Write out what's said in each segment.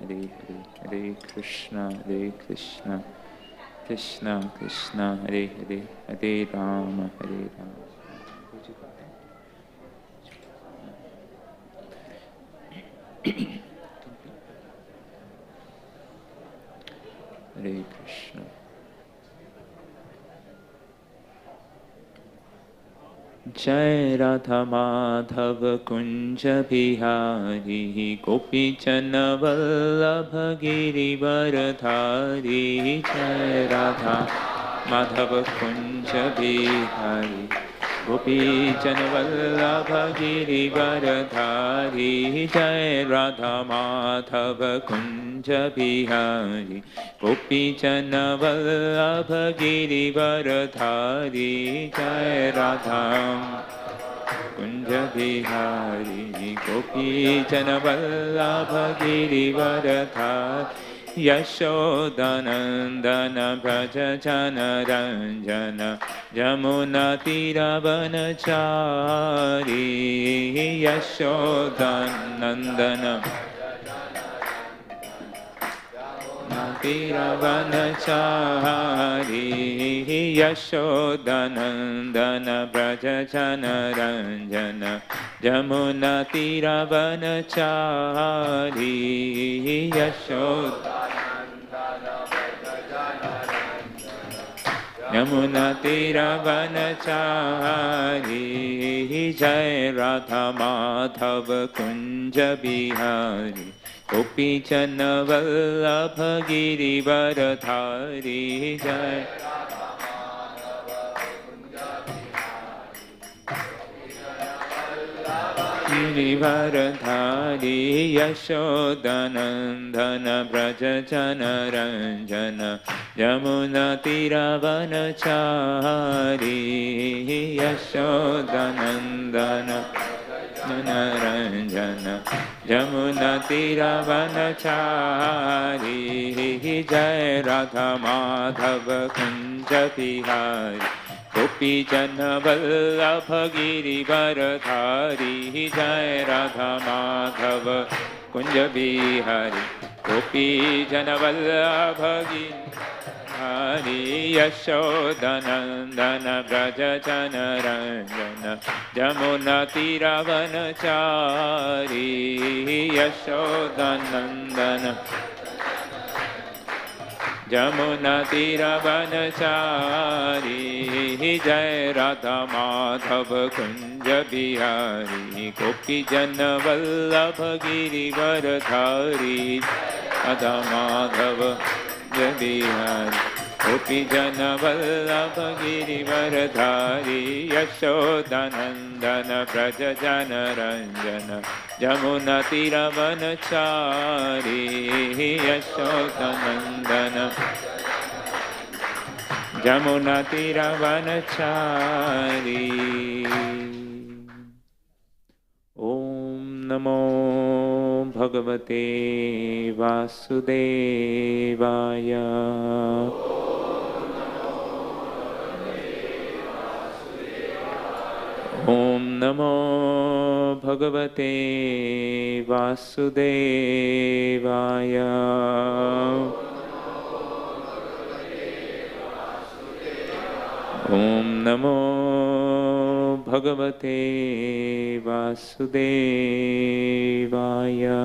Hare Hare, Hare Krishna, Krishna Krishna, Hare Hare, Hare Rama, Hare Rama. Hare Krishna. Jai Radha Madhav Kunja Bihari Gopi Jana Vallabha Girivaradhari. Jai Radha Madhav Kunja Bihari Gopi Jana Vallabha Girivaradhari. Jai Radha Madhav Kunja Bihari Gopi Jana Vallabha Girivaradhari. Jai Radha Kunja Bihari Gopi Jana Vallabha Girivaradhari. Yashodanandana Vrajachandra Ranjana Jamuna Tiravanachari. Yashodanandana Tiravanachari. Yashodanandana Vrajachandra Ranjana Jamuna Tiravanachari. Yamuna Tiravanachari. Jai Radha Madhava Kunja Bihari Gopi Jana Vallabha Girivaradhari. Jai Girivaradhari. Yashodanandana Vrajachandra Ranjana Jamuna Tiravanachari. Yashodanandana Ranjana Jamuna Tiravanachari. Jai Radha Madhava Kunja Bihari Gopi Jana Vallabha Girivaradhari. Jai Radha Madhava Kunja Bihari Gopi Jana Vallabha Girivaradhari. Yashodanandana Vrajachandra Ranjana Jamuna Tiravanachari. Yashodanandana Jamuna Tiravanachari. Jai Radha Madhava Kunja Bihari Gopi Jana Vallabha Girivaradhari. Radha Madhava Kunja Bihari Gopi Jana Vallabha Girivaradhari. Yashodanandana Vrajachandra Ranjana Jamuna Tiravanachari. Yashodanandana Jamuna Tiravanachari. Om Namo Bhagavate Vasudevaya. Om Namo Bhagavate Vasudevaya. Om Namo Bhagavate Vasudevaya.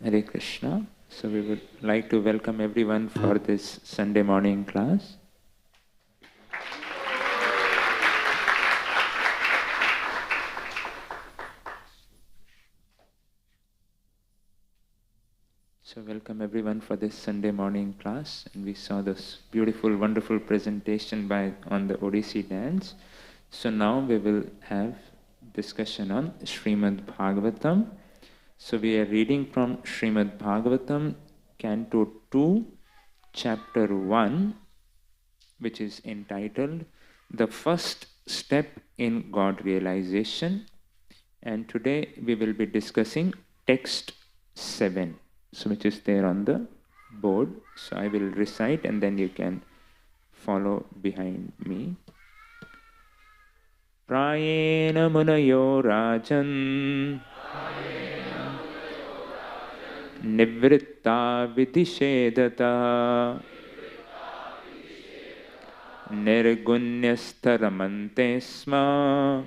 Hare Krishna. So we would like to welcome everyone for this Sunday morning class. So welcome everyone for this Sunday morning class, and we saw this beautiful, wonderful presentation on the Odissi dance. So now we will have discussion on Srimad Bhagavatam. So we are reading from Srimad Bhagavatam, Canto 2, Chapter 1, which is entitled The First Step in God Realization. And today we will be discussing text 7, so which is there on the board. So I will recite and then you can follow behind me. Prayena munayo rajan nivritta vidishedata nirgunyastharamante sma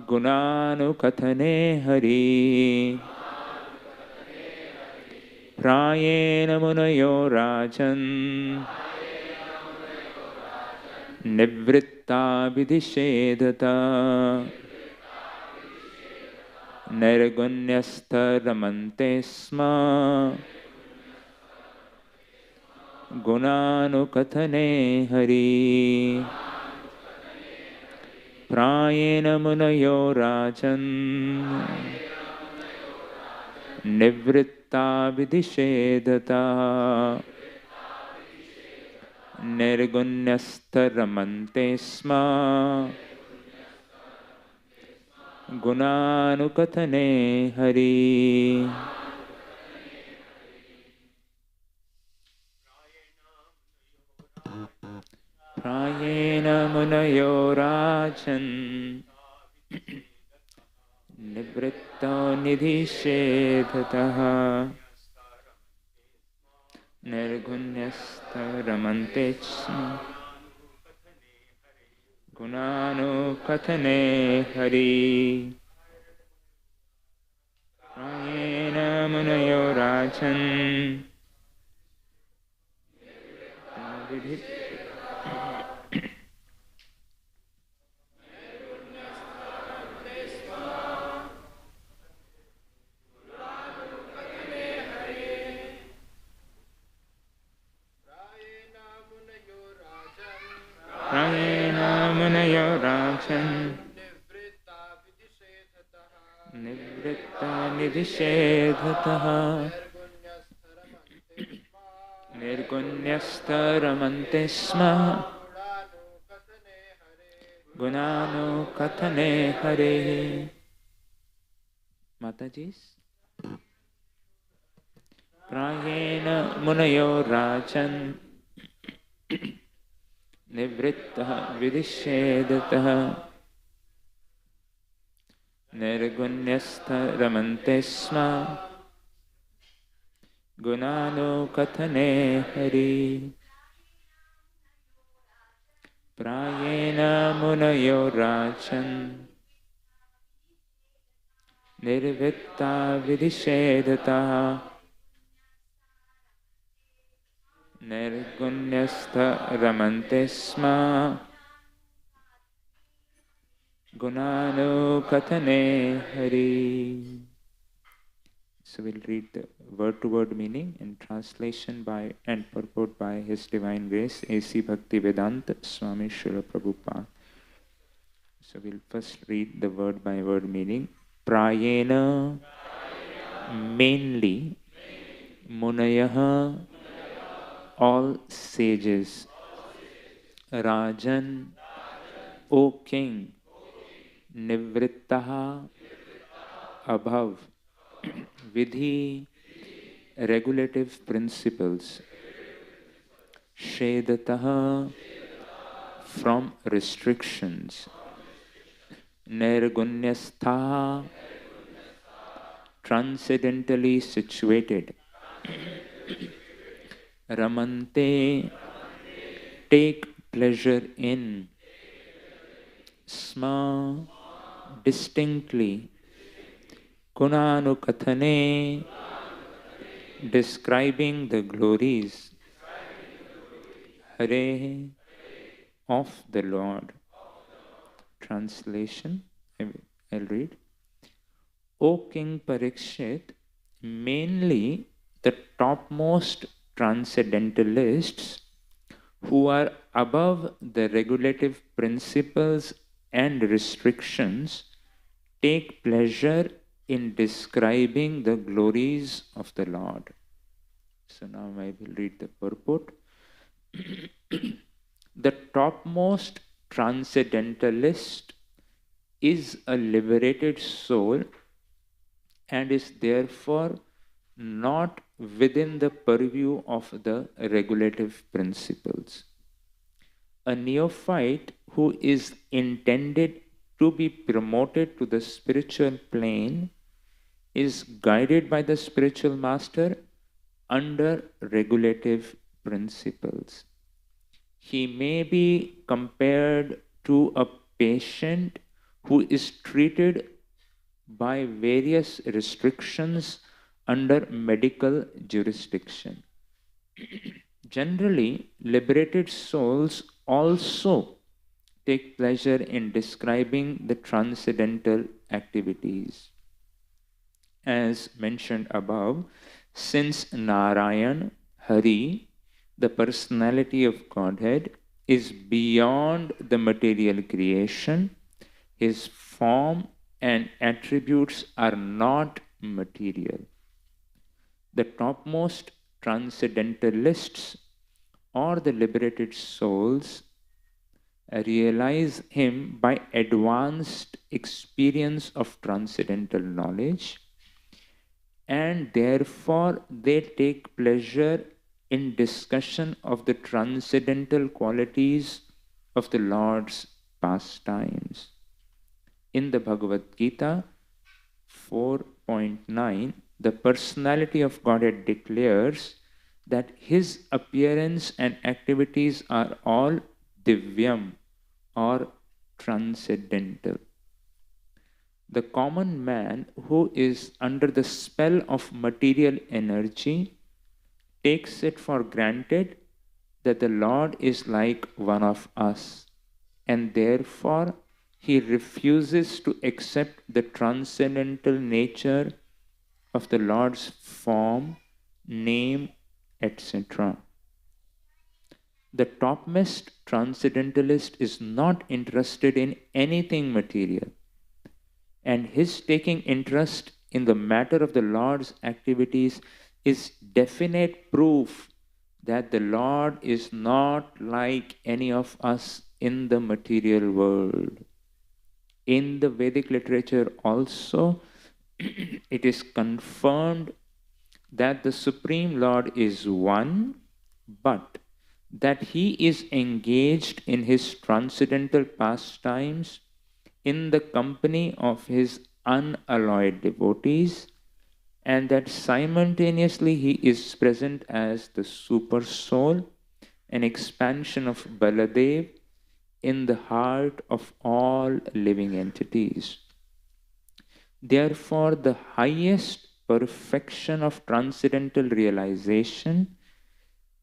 gunanukathane hari. Prayena munayo rajan nivritta vidishedata nirgunyastharamante sma gunanukathane hari. Prayena munayo rajan nivritta vidishedata nirgunyastharamante sma gunanukathane hari. Prayena munayo rajan nivritta nidhishedataha nirgunyastharamante gunanukathane hari. Prayena munayo rajan Prayena munayo rajan nivritta nidhishedataha nirgunyastharamante sma gunanukathane hari. Matajis. Prayena munayo rajan nivritta vidishedataha nirgunyastharamante sma gunanukathane hari. Prayena munayo rajan nirvitta vidishedataha nirgunyastharamante sma gunanukathane hari. So we'll read the word-to-word meaning and translation by and purport by His Divine Grace A.C. Bhaktivedanta Swami Srila Prabhupada. So we'll first read the word-by-word meaning. Prayena, mainly, Munayaha, all sages, Rajan, O King, Nivrittaha, above, Vidhi, regulative principles, Shedataha, from restrictions, Nirgunyastha, transcendentally situated, Ramante, take pleasure in, Sma, distinctly, Gunanukathane, describing the glories, Hare, of the Lord. Translation, I'll read. O King Parikshit, mainly the topmost transcendentalists who are above the regulative principles and restrictions take pleasure in describing the glories of the Lord. So now I will read the purport. The topmost transcendentalist is a liberated soul and is therefore not within the purview of the regulative principles. A neophyte who is intended to be promoted to the spiritual plane is guided by the spiritual master under regulative principles. He may be compared to a patient who is treated by various restrictions under medical jurisdiction. Generally, liberated souls also take pleasure in describing the transcendental activities. As mentioned above, since Narayan, Hari, the personality of Godhead, is beyond the material creation, his form and attributes are not material. The topmost transcendentalists or the liberated souls realize him by advanced experience of transcendental knowledge, and therefore they take pleasure in discussion of the transcendental qualities of the Lord's pastimes. In the Bhagavad Gita 4.9, the personality of Godhead declares that his appearance and activities are all divyam or transcendental. The common man who is under the spell of material energy takes it for granted that the Lord is like one of us, and therefore he refuses to accept the transcendental nature of the Lord's form, name, etc. The topmost transcendentalist is not interested in anything material, and his taking interest in the matter of the Lord's activities is definite proof that the Lord is not like any of us in the material world. In the Vedic literature also, it is confirmed that the Supreme Lord is one, but that he is engaged in his transcendental pastimes in the company of his unalloyed devotees, and that simultaneously he is present as the super soul, an expansion of Baladev in the heart of all living entities. Therefore, the highest perfection of transcendental realization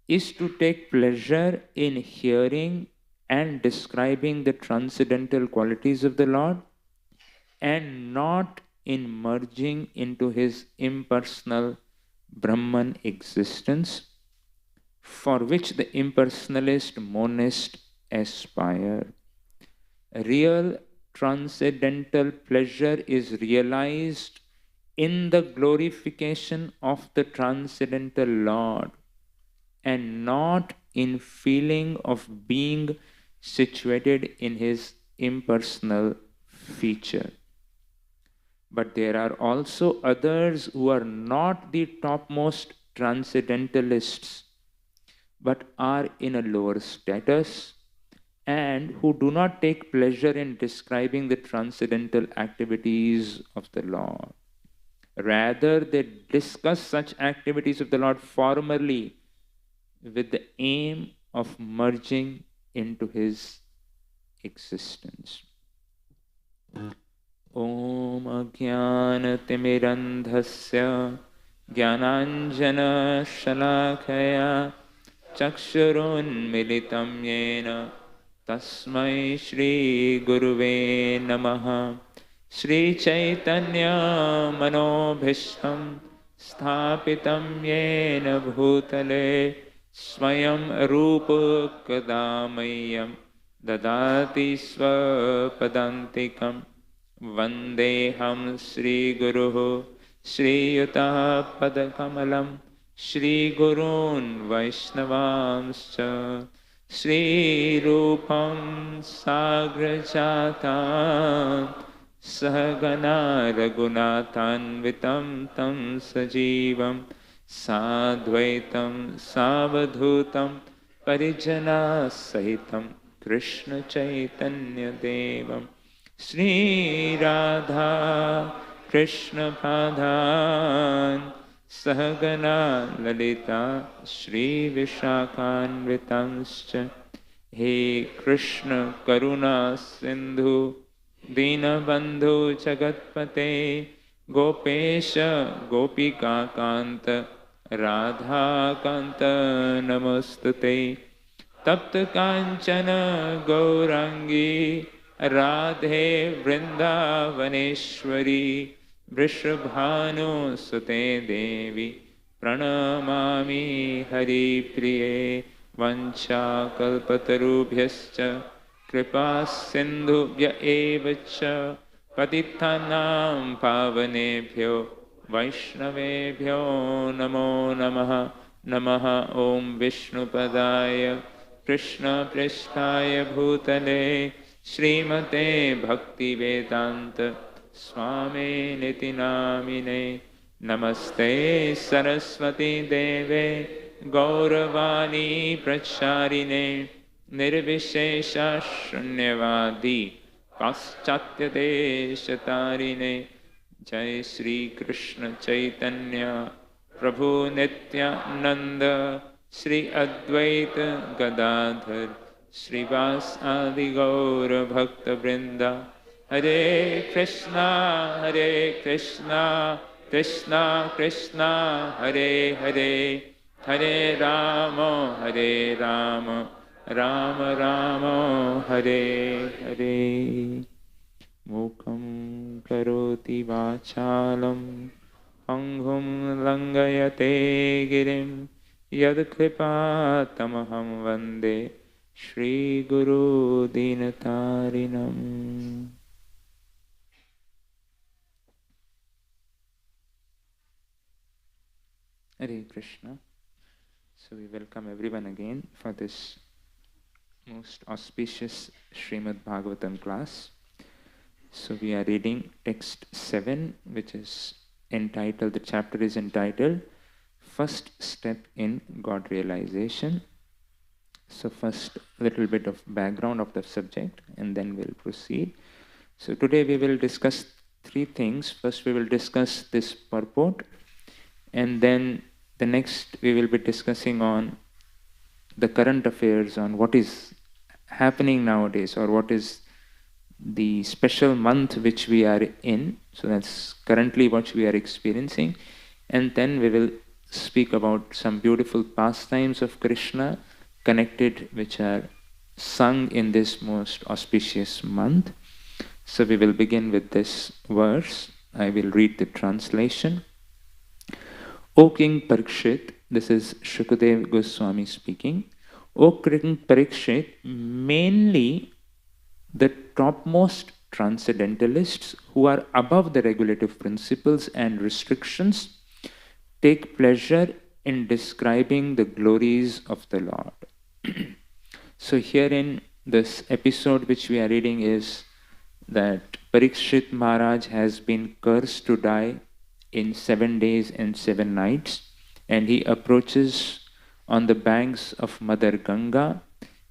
is to take pleasure in hearing and describing the transcendental qualities of the Lord, and not in merging into his impersonal Brahman existence, for which the impersonalist monist aspire. Real transcendental pleasure is realized in the glorification of the transcendental Lord, and not in feeling of being situated in his impersonal feature. But there are also others who are not the topmost transcendentalists, but are in a lower status, and who do not take pleasure in describing the transcendental activities of the Lord. Rather, they discuss such activities of the Lord formally with the aim of merging into his existence. Om Ajnanatimirandhasya Jnananjana Shalakaya Chakshurunmilitam Yena Tasmai Shri Guruve Namaha. Shri Chaitanya Manobhishtam Sthapitam Yena Bhutale Swayam Rupa Kadamayam Dadati Swapadantikam Vandeham Sri Guruhu Sri Yuta Padakamalam Shri Gurun Vaishnavamscha Sri Rupam Sagrajatan Sahagana Raghunathanvitam Tam Sajivam Sadvaitam Savadhutam Parijana Sahitam Krishna Chaitanya Devam Shri Radha Krishna Padhan Sahagana Lalita Shri Vishakhanvitanscha He Krishna Karuna Sindhu Dinabandhu Jagatpate Gopesha Gopika Kanta Radha Kanta Namastate Tapta Kanchana Gaurangi Radhe Vrindavaneshwari Vrishabhanu Sute Devi Pranamami Hari Priye Vancha Kalpatarubhyascha Kripa Sindhubhya Evacha Patithanam Pavanebhyo Vaishnavebhyo Namo Namaha Namaha Om Vishnupadaya Krishna Pristhaya Bhutale Srimate Bhakti Vedanta Swami Niti Namine Namaste Saraswati Deve Gauravani Pracharine Nirvishesha Shunyavadi Paschatya Deshatarine Jai Sri Krishna Chaitanya Prabhu Nityananda Sri Advaita Gadadhar Srivas Adi Gaura Bhakta Vrinda Hare Krishna Krishna Krishna Hare Hare Hare Rama Rama Rama Hare Hare Mukam Karoti Vachalam Anghum Langayate Girim Yadkripa Tamaham Vande Shri Guru Dinatarinam. Hare Krishna. So we welcome everyone again for this most auspicious Srimad Bhagavatam class. So we are reading text 7, which is entitled, the chapter is entitled First Step in God Realization. So first, a little bit of background of the subject and then we'll proceed. So today we will discuss three things. First we will discuss this purport, and then the next we will be discussing on the current affairs, on what is happening nowadays, or what is the special month which we are in. So that's currently what we are experiencing. And then we will speak about some beautiful pastimes of Krishna connected, which are sung in this most auspicious month. So we will begin with this verse. I will read the translation. O King Parikshit, this is Shukadev Goswami speaking. O King Parikshit, mainly the topmost transcendentalists who are above the regulative principles and restrictions take pleasure in describing the glories of the Lord. So here in this episode which we are reading is that Parikshit Maharaj has been cursed to die in 7 days and 7 nights, and he approaches on the banks of Mother Ganga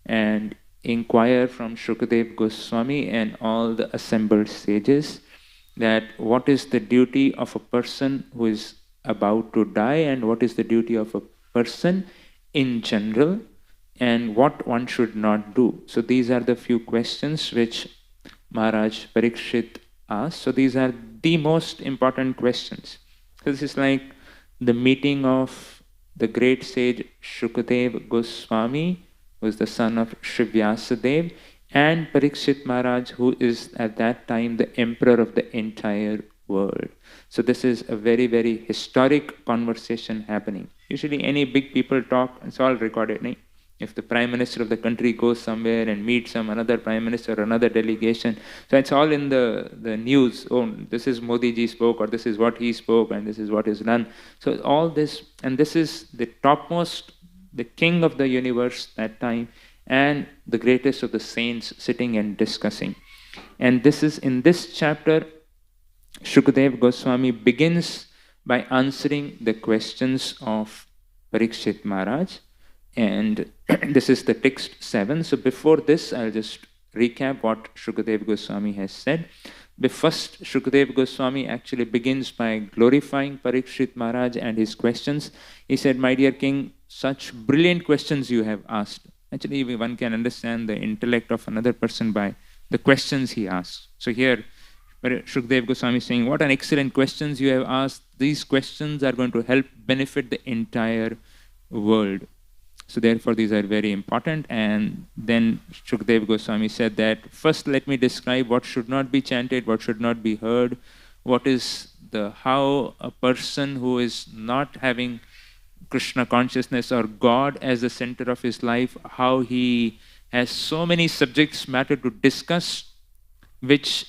and inquire from Shukadev Goswami and all the assembled sages that what is the duty of a person who is about to die, and what is the duty of a person in general, and what one should not do. So these are the few questions which Maharaj Parikshit asked. So these are the most important questions. This is like the meeting of the great sage Shukadev Goswami, who is the son of Shri Vyasadev, and Parikshit Maharaj, who is at that time the emperor of the entire world. So this is a very, very historic conversation happening. Usually any big people talk, it's all recorded. Right? If the prime minister of the country goes somewhere and meets some another prime minister or another delegation, so it's all in the news. Oh, this is Modi ji spoke, or this is what he spoke, and this is what is done. So all this, and this is the topmost, the king of the universe that time, and the greatest of the saints sitting and discussing. And this is in this chapter, Shukadev Goswami begins by answering the questions of Parikshit Maharaj. And this is the text 7. So before this, I'll just recap what Shukadeva Goswami has said. The first, Shukadeva Goswami actually begins by glorifying Parikshit Maharaj and his questions. He said, "My dear king, such brilliant questions you have asked." Actually, one can understand the intellect of another person by the questions he asks. So here, Shukadeva Goswami is saying, what an excellent questions you have asked. These questions are going to help benefit the entire world. So therefore, these are very important. And then Shukadeva Goswami said that, first let me describe what should not be chanted, what should not be heard, how a person who is not having Krishna consciousness or God as the center of his life, how he has so many subjects matter to discuss, which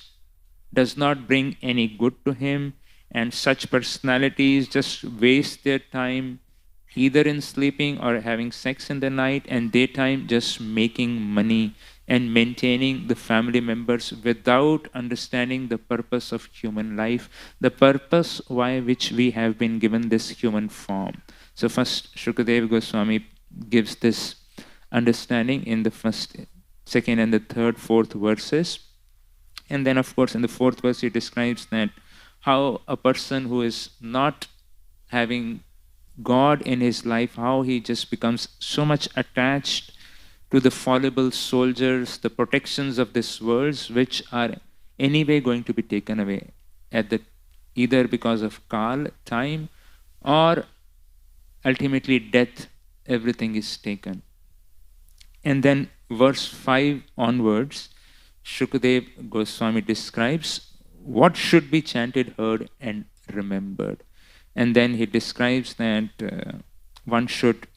does not bring any good to him, and such personalities just waste their time either in sleeping or having sex in the night, and daytime just making money and maintaining the family members without understanding the purpose of human life, the purpose why which we have been given this human form. So first, Shukadeva Goswami gives this understanding in the first, second, and the third, fourth verses. And then, of course, in the fourth verse, he describes that how a person who is not having God in his life, how he just becomes so much attached to the fallible soldiers, the protections of this world, which are anyway going to be taken away either because of Kal, time, or ultimately death, everything is taken. And then verse 5 onwards, Shukadeva Goswami describes what should be chanted, heard, and remembered. And then he describes that one should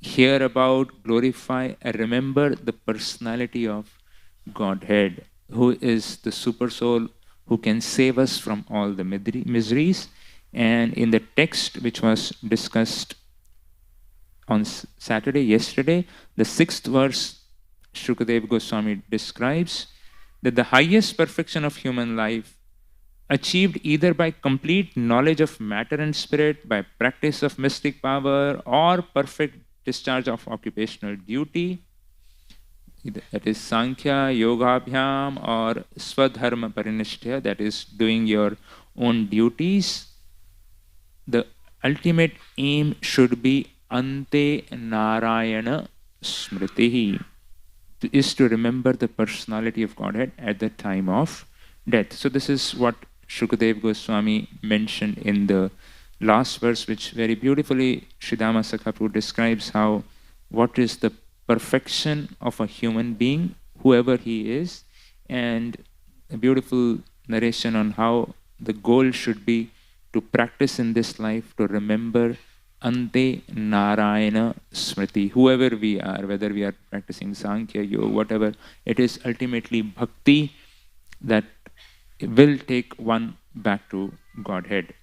hear about, glorify, and remember the personality of Godhead, who is the super soul who can save us from all the miseries. And in the text which was discussed on yesterday, the 6th verse, Shukadeva Goswami describes that the highest perfection of human life, achieved either by complete knowledge of matter and spirit, by practice of mystic power, or perfect discharge of occupational duty, that is Sankhya, Yogabhyam, or Swadharma Parinishthya, that is doing your own duties. The ultimate aim should be Ante Narayana Smritihi, is to remember the personality of Godhead at the time of death. So this is what Shukadeva Goswami mentioned in the last verse, which very beautifully Sridhama Sakha Prabhu describes what is the perfection of a human being, whoever he is, and a beautiful narration on how the goal should be to practice in this life, to remember Ante Narayana Smriti, whoever we are, whether we are practicing Sankhya, Yoga, whatever, it is ultimately bhakti that will take one back to Godhead.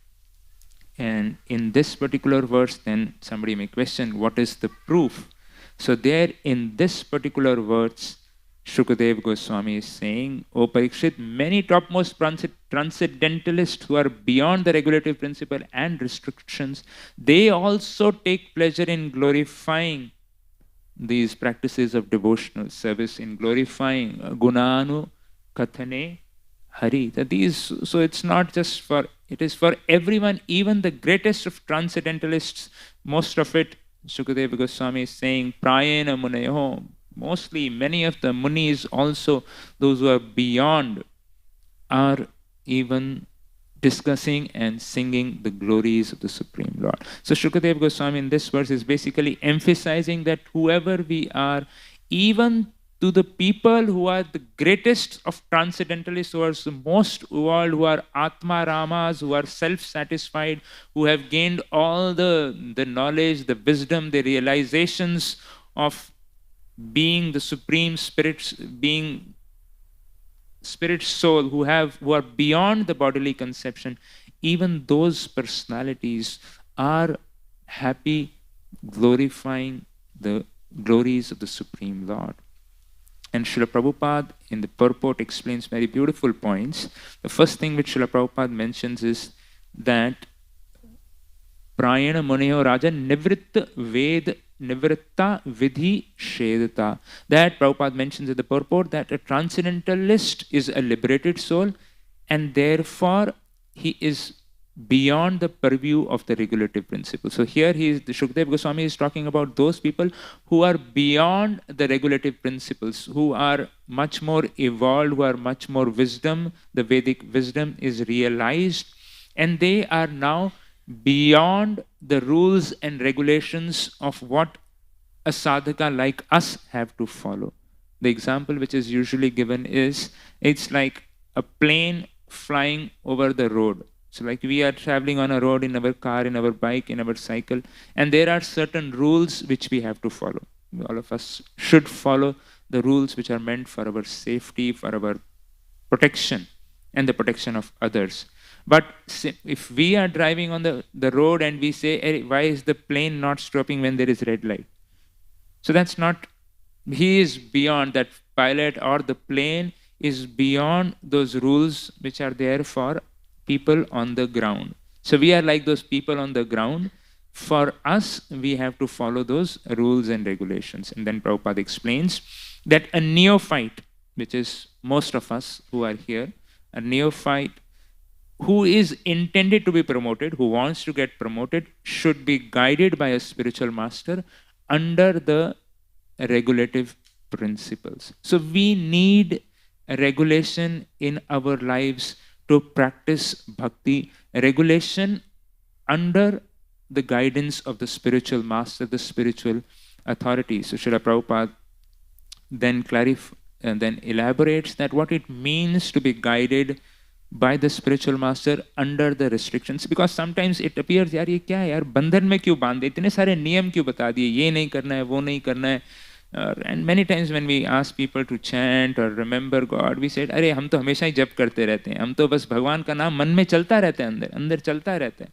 And in this particular verse, then somebody may question, what is the proof? So there in this particular verse, Shukadeva Goswami is saying, O Parikshit, many topmost transcendentalists who are beyond the regulative principle and restrictions, they also take pleasure in glorifying these practices of devotional service, in glorifying Gunanu Kathane Hari. So it's not just it is for everyone, even the greatest of transcendentalists. Most of it, Shukadeva Goswami is saying, Prayena Munayo, mostly many of the munis also, those who are beyond, are even discussing and singing the glories of the Supreme Lord. So Shukadeva Goswami in this verse is basically emphasizing that whoever we are, even to the people who are the greatest of transcendentalists, who are the most evolved, who are Atma Ramas, who are self-satisfied, who have gained all the knowledge, the wisdom, the realizations of being the Supreme Spirit, being Spirit soul, who are beyond the bodily conception, even those personalities are happy, glorifying the glories of the Supreme Lord. And Srila Prabhupada in the purport explains very beautiful points. The first thing which Srila Prabhupada mentions is that Prayana Muneyo Raja Nivritta Ved nivritta vidhi shedata. That Prabhupada mentions in the purport that a transcendentalist is a liberated soul, and therefore he is beyond the purview of the regulative principle. So here the Shukdev Goswami is talking about those people who are beyond the regulative principles, who are much more evolved, who are much more wisdom. The Vedic wisdom is realized, and they are now beyond the rules and regulations of what a sadhaka like us have to follow. The example which is usually given is, it's like a plane flying over the road. So like we are traveling on a road in our car, in our bike, in our cycle, and there are certain rules which we have to follow. All of us should follow the rules which are meant for our safety, for our protection, and the protection of others. But if we are driving on the road and we say, hey, why is the plane not stopping when there is red light? So that's not, he is beyond, that pilot or the plane is beyond those rules which are there for people on the ground. So we are like those people on the ground. For us, we have to follow those rules and regulations. And then Prabhupada explains that a neophyte, which is most of us who are here, a neophyte who is intended to be promoted, who wants to get promoted, should be guided by a spiritual master under the regulative principles. So we need a regulation in our lives to practice bhakti, a regulation under the guidance of the spiritual master, the spiritual authority. So Srila Prabhupada then elaborates that what it means to be guided by the spiritual master under the restrictions. Because sometimes it appears, यार ये क्या है यार, बंधन में क्यों बांध दे, इतने सारे नियम क्यों बता दिए, ये नहीं करना है, वो नहीं करना है. And many times when we ask people to chant or remember God, we said, अरे हम तो हमेशा ही जप करते रहते हैं, हम तो बस भगवान का नाम मन में चलता रहता है, अंदर अंदर चलता रहता है.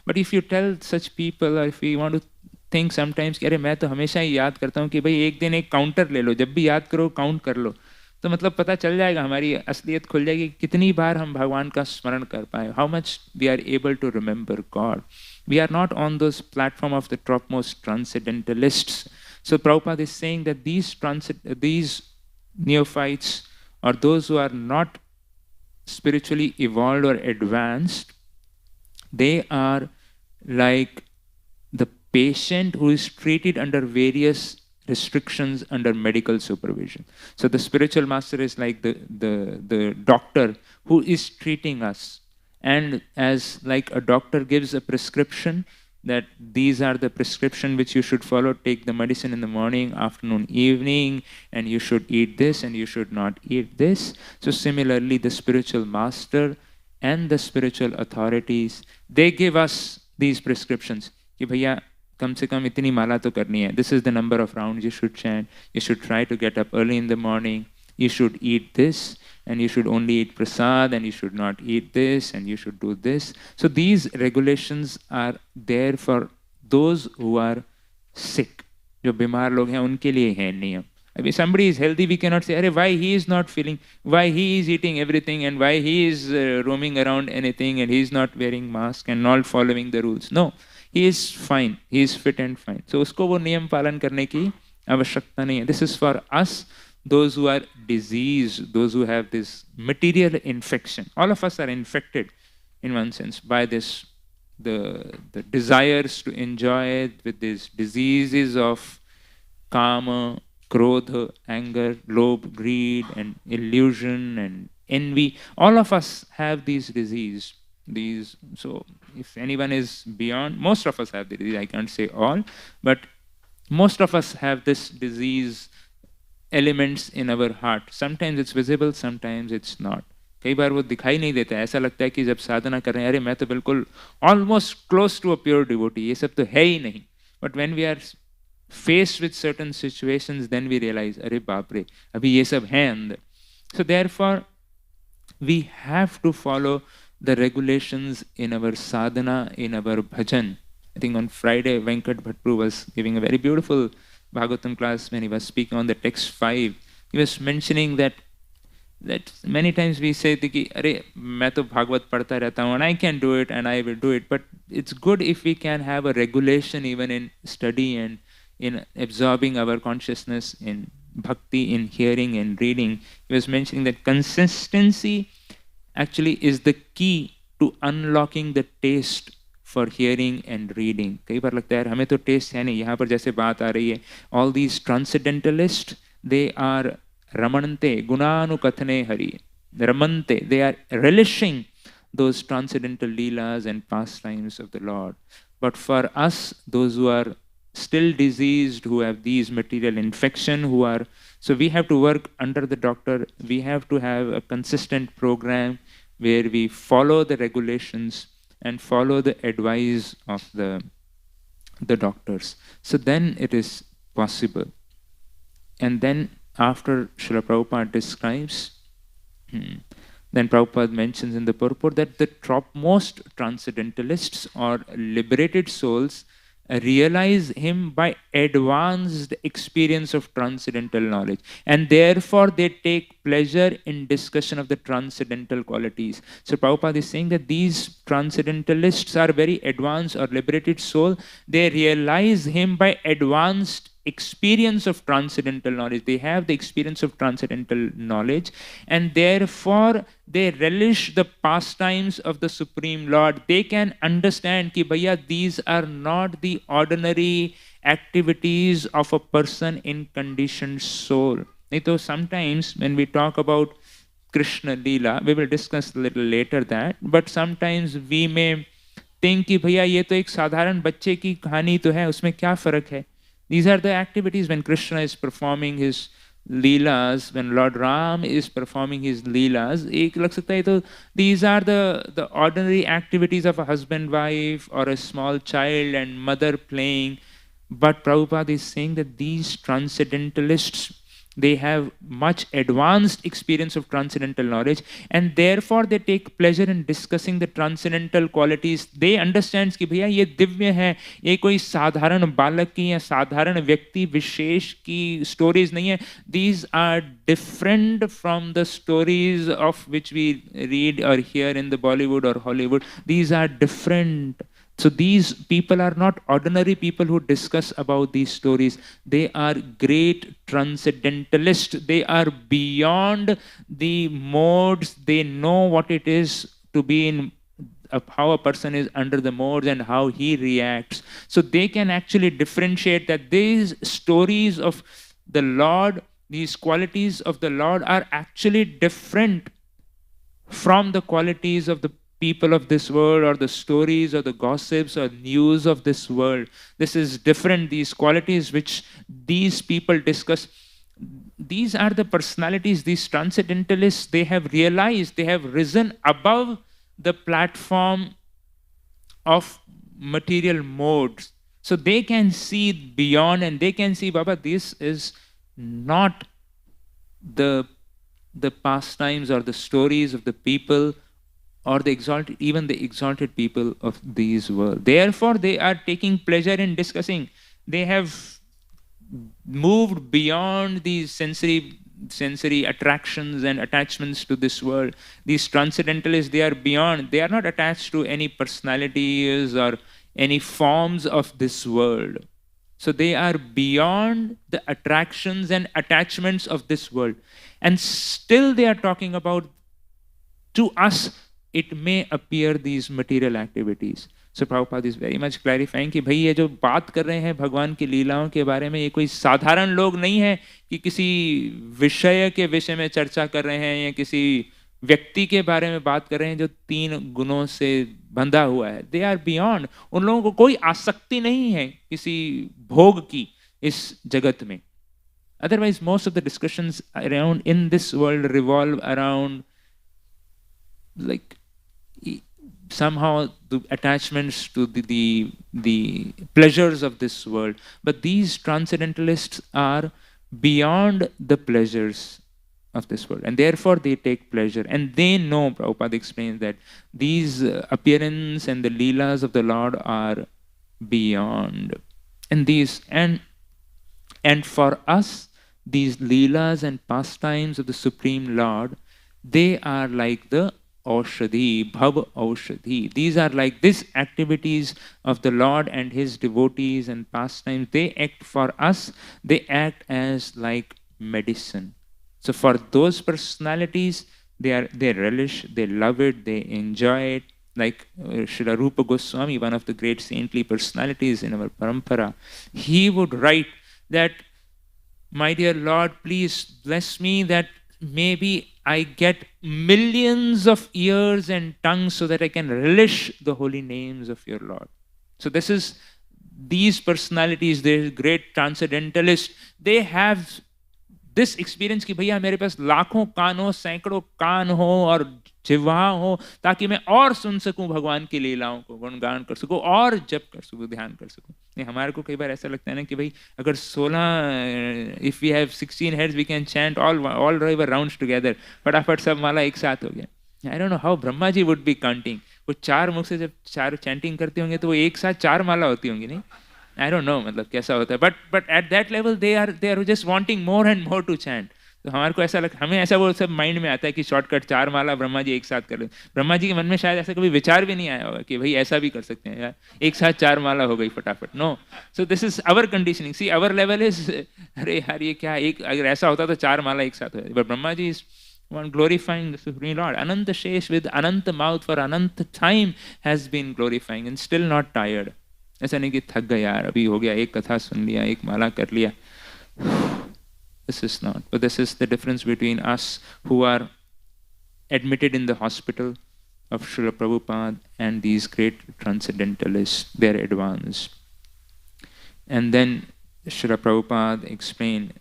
But if you tell such people, or if we want to think sometimes कि अरे मैं तो हमेशा ही याद करता हूँ कि भाई एक दिन एक काउंटर ले लो, जब भी याद करो काउंट कर लो, तो मतलब पता चल जाएगा, हमारी असलियत खुल जाएगी, कितनी बार हम भगवान का स्मरण कर पाए, how much we are able to remember God. We are not on those platform of the topmost transcendentalists. So Prabhupada is saying that these neophytes, or those who are not spiritually evolved or advanced, they are like the patient who is treated under various restrictions under medical supervision. So the spiritual master is like the doctor who is treating us. And as like a doctor gives a prescription, that these are the prescription which you should follow, take the medicine in the morning, afternoon, evening, and you should eat this and you should not eat this. So similarly, the spiritual master and the spiritual authorities, they give us these prescriptions. Ki bhaiya, kam se kam itni mala to karni hai. This is the number of rounds you should chant. You should try to get up early in the morning. You should eat this, and you should only eat prasad, and you should not eat this, and you should do this. So these regulations are there for those who are sick. जो बीमार लोग हैं उनके लिए है नियम. If somebody is healthy, we cannot say, "Arey, why he is not feeling? Why he is eating everything, and why he is roaming around anything, and he is not wearing mask and not following the rules?" No, he is fine. He is fit and fine. So उसको वो नियम पालन करने की आवश्यकता नहीं है. This is for us, those who are diseased, those who have this material infection. All of us are infected in one sense by this, the desires to enjoy it, with these diseases of kama, krodha, anger, lobh, greed, and illusion and envy. All of us have these diseases. So if anyone is beyond, most of us have the disease. I can't say all, but most of us have this disease elements in our heart. Sometimes it's visible, sometimes it's not. कई बार वो दिखाई नहीं देता है, ऐसा लगता है कि जब साधना कर रहे हैं, अरे मैं तो बिल्कुल almost close to a pure devotee, ये सब तो है ही नहीं. But when we are faced with certain situations, then we realize, अरे बाप रे, अभी ये सब है अंदर. So therefore, we have to follow the regulations in our sadhana, in our bhajan. I think on Friday, Venkat Bhattru was giving a very beautiful Bhagavatam class when he was speaking on the text 5. He was mentioning that many times we say कि अरे मैं तो भागवत पढ़ता रहता हूँ and I can do it and I will do it. But it's good if we can have a regulation even in study and in absorbing our consciousness in bhakti, in hearing and reading, he was mentioning that consistency actually is the key to unlocking the taste for hearing and reading. कई बार लगता है यार हमें तो taste है नहीं, यहाँ पर जैसे बात आ रही है, all these transcendentalists, they are ramanante gunanukathane hari. Ramante, they are relishing those transcendental leelas and pastimes of the Lord. But for us, those who are still diseased, who have these material infection, who are, so we have to work under the doctor. We have to have a consistent program where we follow the regulations and follow the advice of the doctors. So then it is possible. And then after Srila Prabhupada describes, then Prabhupada mentions in the purport that the topmost transcendentalists or liberated souls realize him by advanced experience of transcendental knowledge, and therefore they take pleasure in discussion of the transcendental qualities. So Prabhupada is saying that these transcendentalists are very advanced or liberated soul. They realize him by advanced experience of transcendental knowledge. They have the experience of transcendental knowledge, and therefore they relish the pastimes of the Supreme Lord. They can understand ki bhaiya, these are not the ordinary activities of a person in conditioned soul. So sometimes when we talk about Krishna Leela, we will discuss a little later that, but sometimes we may think कि भैया ये तो एक साधारण बच्चे की कहानी तो है, उसमें क्या फर्क है? These are the activities when Krishna is performing his leelas, when Lord Ram is performing his leelas. एक लग सकता है तो these are the ordinary activities of a husband, wife, or a small child and mother playing. But Prabhupada is saying that these transcendentalists, they have much advanced experience of transcendental knowledge, and therefore they take pleasure in discussing the transcendental qualities. They understand कि भैया ये दिव्य है, ये कोई साधारण बालक की या साधारण व्यक्ति विशेष की stories नहीं है. These are different from the stories of which we read or hear in the Bollywood or Hollywood. These are different. So these people are not ordinary people who discuss about these stories. They are great transcendentalists. They are beyond the modes. They know what it is to be in how a person is under the modes and how he reacts. So they can actually differentiate that these stories of the Lord, these qualities of the Lord are actually different from the qualities of the people of this world or the stories or the gossips or news of this world. This is different. These qualities which these people discuss, these are the personalities, these transcendentalists, they have realized, they have risen above the platform of material modes. So they can see beyond and they can see, Baba, this is not the pastimes or the stories of the people or the exalted, even the exalted people of these world. Therefore, they are taking pleasure in discussing. They have moved beyond these sensory attractions and attachments to this world. These transcendentalists, they are beyond. They are not attached to any personalities or any forms of this world. So they are beyond the attractions and attachments of this world. And still they are talking about, to us, it may appear these material activities. So Prabhupada is very much clarifying कि भाई ये जो बात कर रहे हैं भगवान की लीलाओं के बारे में, ये कोई साधारण लोग नहीं है कि किसी विषय के विषय में चर्चा कर रहे हैं या किसी व्यक्ति के बारे में बात कर रहे हैं जो 3 गुणों से बंधा हुआ है. They are beyond. उन लोगों को कोई आसक्ति नहीं है किसी भोग की इस जगत में. Otherwise, most of the discussions around in this world revolve around like somehow the attachments to the pleasures of this world. But these transcendentalists are beyond the pleasures of this world, and therefore they take pleasure. And they know, Prabhupada explains, that these appearance and the leelas of the Lord are beyond. And these and for us, these leelas and pastimes of the Supreme Lord, they are like the Aushadhi, Bhav Aushadhi. These are like these activities of the Lord and His devotees and pastimes. They act for us. They act as like medicine. So for those personalities, they relish, they love it, they enjoy it. Like Srila Rupa Goswami, one of the great saintly personalities in our parampara, he would write that, my dear Lord, please bless me that maybe I get millions of ears and tongues so that I can relish the holy names of your Lord. So this is, these personalities, the great transcendentalists, they have this experience कि भैया मेरे पास लाखों कान हो, सैकड़ों कान हो और जिह्वा हो, ताकि मैं और सुन सकूं भगवान की लीलाओं को, गुणगान कर सकूं और जप कर सकूं, ध्यान कर सकूं. नहीं, हमारे को कई बार ऐसा लगता है ना कि भाई अगर 16 if we have 16 heads we can chant all river rounds together, फटाफट सब माला एक साथ हो गया. I don't know how Brahma ji would be counting. वो चार मुख से जब चार चैंटिंग करते होंगे तो वो एक साथ चार माला होती होंगी, नहीं? I don't know मतलब कैसा होता है, but at that level they are just wanting more and more to chant. तो हमारे को ऐसा हमें ऐसा वो सब माइंड में आता है कि शॉर्टकट चार माला ब्रह्मा जी एक साथ कर ले. ब्रह्मा जी के मन में शायद ऐसा कभी विचार भी नहीं आया होगा कि भाई ऐसा भी कर सकते हैं यार, एक साथ चार माला हो गई फटाफट. No, so this is our conditioning. See our level is, अरे यार ये क्या, एक अगर ऐसा होता तो चार माला एक साथ हो जाती. But Brahma ji is one glorifying the Supreme Lord. Ananta Shesh with Ananta mouth for Ananta time has been glorifying and still not tired. ऐसा नहीं कि थक गया यार, अभी हो गया, एक कथा सुन लिया, एक माला कर लिया. This is not. But this is the difference between us who are admitted in the hospital of Srila Prabhupada and these great transcendentalists. They are advanced. And then Srila Prabhupada explained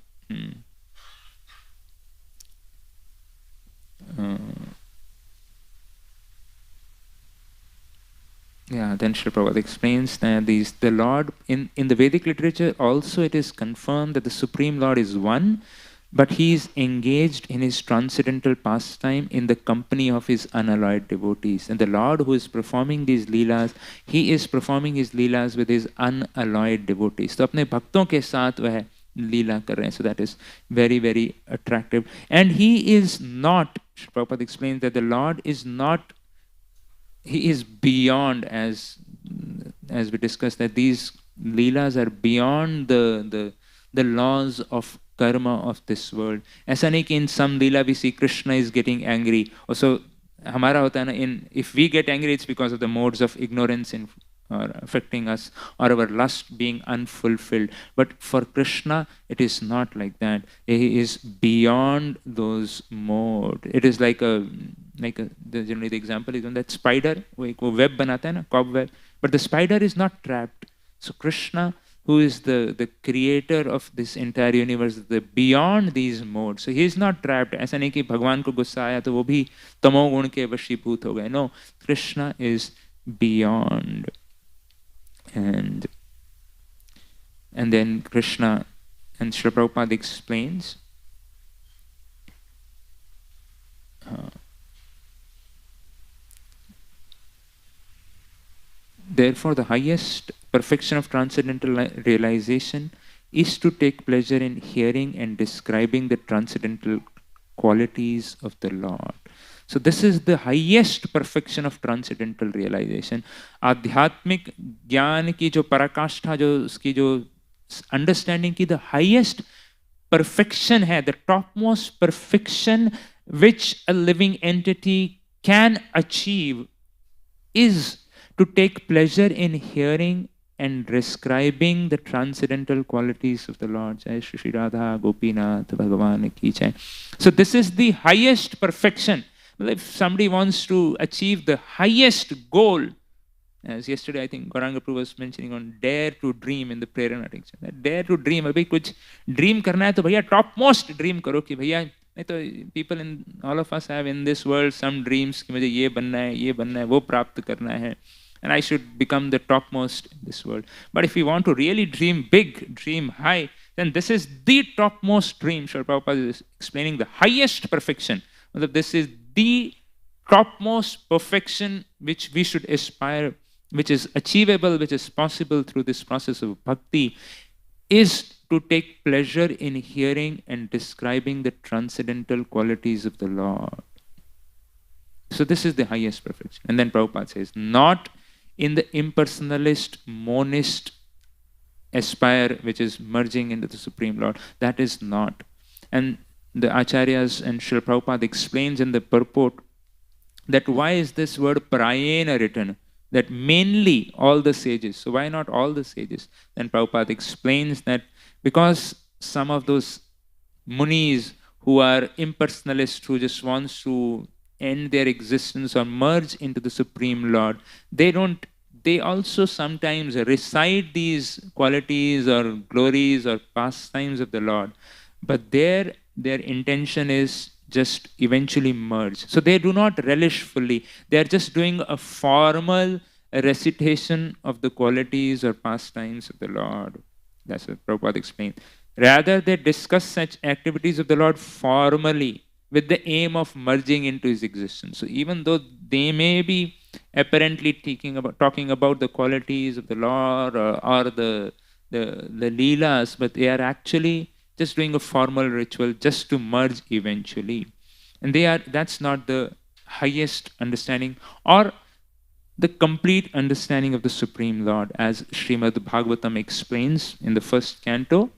then Srila Prabhupada explains that the Lord, in the Vedic literature also it is confirmed that the Supreme Lord is one, but he is engaged in his transcendental pastime in the company of his unalloyed devotees. And the Lord who is performing these leelas, he is performing his leelas with his unalloyed devotees. So अपने भक्तों के साथ वह लीला कर रहे हैं. So that is very, very attractive. And he is not, Prabhupada explains that the Lord is not, he is beyond, as we discussed, that these leelas are beyond the laws of karma of this world. ऐसा नहीं कि in some leela we see Krishna is getting angry. Also हमारा होता है ना, if we get angry it's because of the modes of ignorance or affecting us, or our lust being unfulfilled. But for Krishna it is not like that. He is beyond those modes. It is generally the example is on that spider, वो web बनाता है ना, cobweb, but the spider is not trapped. So Krishna, who is the creator of this entire universe, the beyond these modes, so he is not trapped. ऐसा नहीं कि भगवान को गुस्सा आया तो वो भी तमोगुण के वशीभूत हो गए. No, Krishna is beyond. And then Krishna, and Srila Prabhupada explains therefore the highest perfection of transcendental realization is to take pleasure in hearing and describing the transcendental qualities of the Lord. So this is the highest perfection of transcendental realization. आध्यात्मिक ज्ञान की जो पराकाष्ठा, जो उसकी जो understanding की the highest perfection है, the topmost perfection which a living entity can achieve is to take pleasure in hearing and describing the transcendental qualities of the Lord. Jai Shri Radha, Gopinath, Bhagavan ki jai. So this is the highest perfection. If somebody wants to achieve the highest goal, as yesterday I think Gauranga Prabhu was mentioning on dare to dream in the prayer meeting, dare to dream. अभी कुछ dream करना है तो भैया topmost dream करो कि भैया, नहीं तो people in all of us have in this world some dreams कि मुझे ये बनना है, वो प्राप्त करना है, and I should become the topmost in this world. But if you want to really dream big, dream high, then this is the topmost dream. Srila Prabhupada is explaining the highest perfection. This is the topmost perfection which we should aspire, which is achievable, which is possible through this process of bhakti, is to take pleasure in hearing and describing the transcendental qualities of the Lord. So this is the highest perfection. And then Prabhupada says, not in the impersonalist, monist aspire, which is merging into the Supreme Lord. That is not. And the Acharyas and Srila Prabhupada explains in the purport that why is this word prayena written? That mainly all the sages. So why not all the sages? Then Prabhupada explains that because some of those munis who are impersonalists, who just wants to end their existence or merge into the Supreme Lord, they also sometimes recite these qualities or glories or pastimes of the Lord, but their intention is just eventually merge. So they do not relish fully. They are just doing a formal recitation of the qualities or pastimes of the Lord. That's what Prabhupada explained. Rather, they discuss such activities of the Lord formally with the aim of merging into His existence. So even though they may be apparently talking about the qualities of the Lord or the Leelas, but they are actually just doing a formal ritual just to merge eventually. And that's not the highest understanding or the complete understanding of the Supreme Lord, as Srimad Bhagavatam explains in the first canto,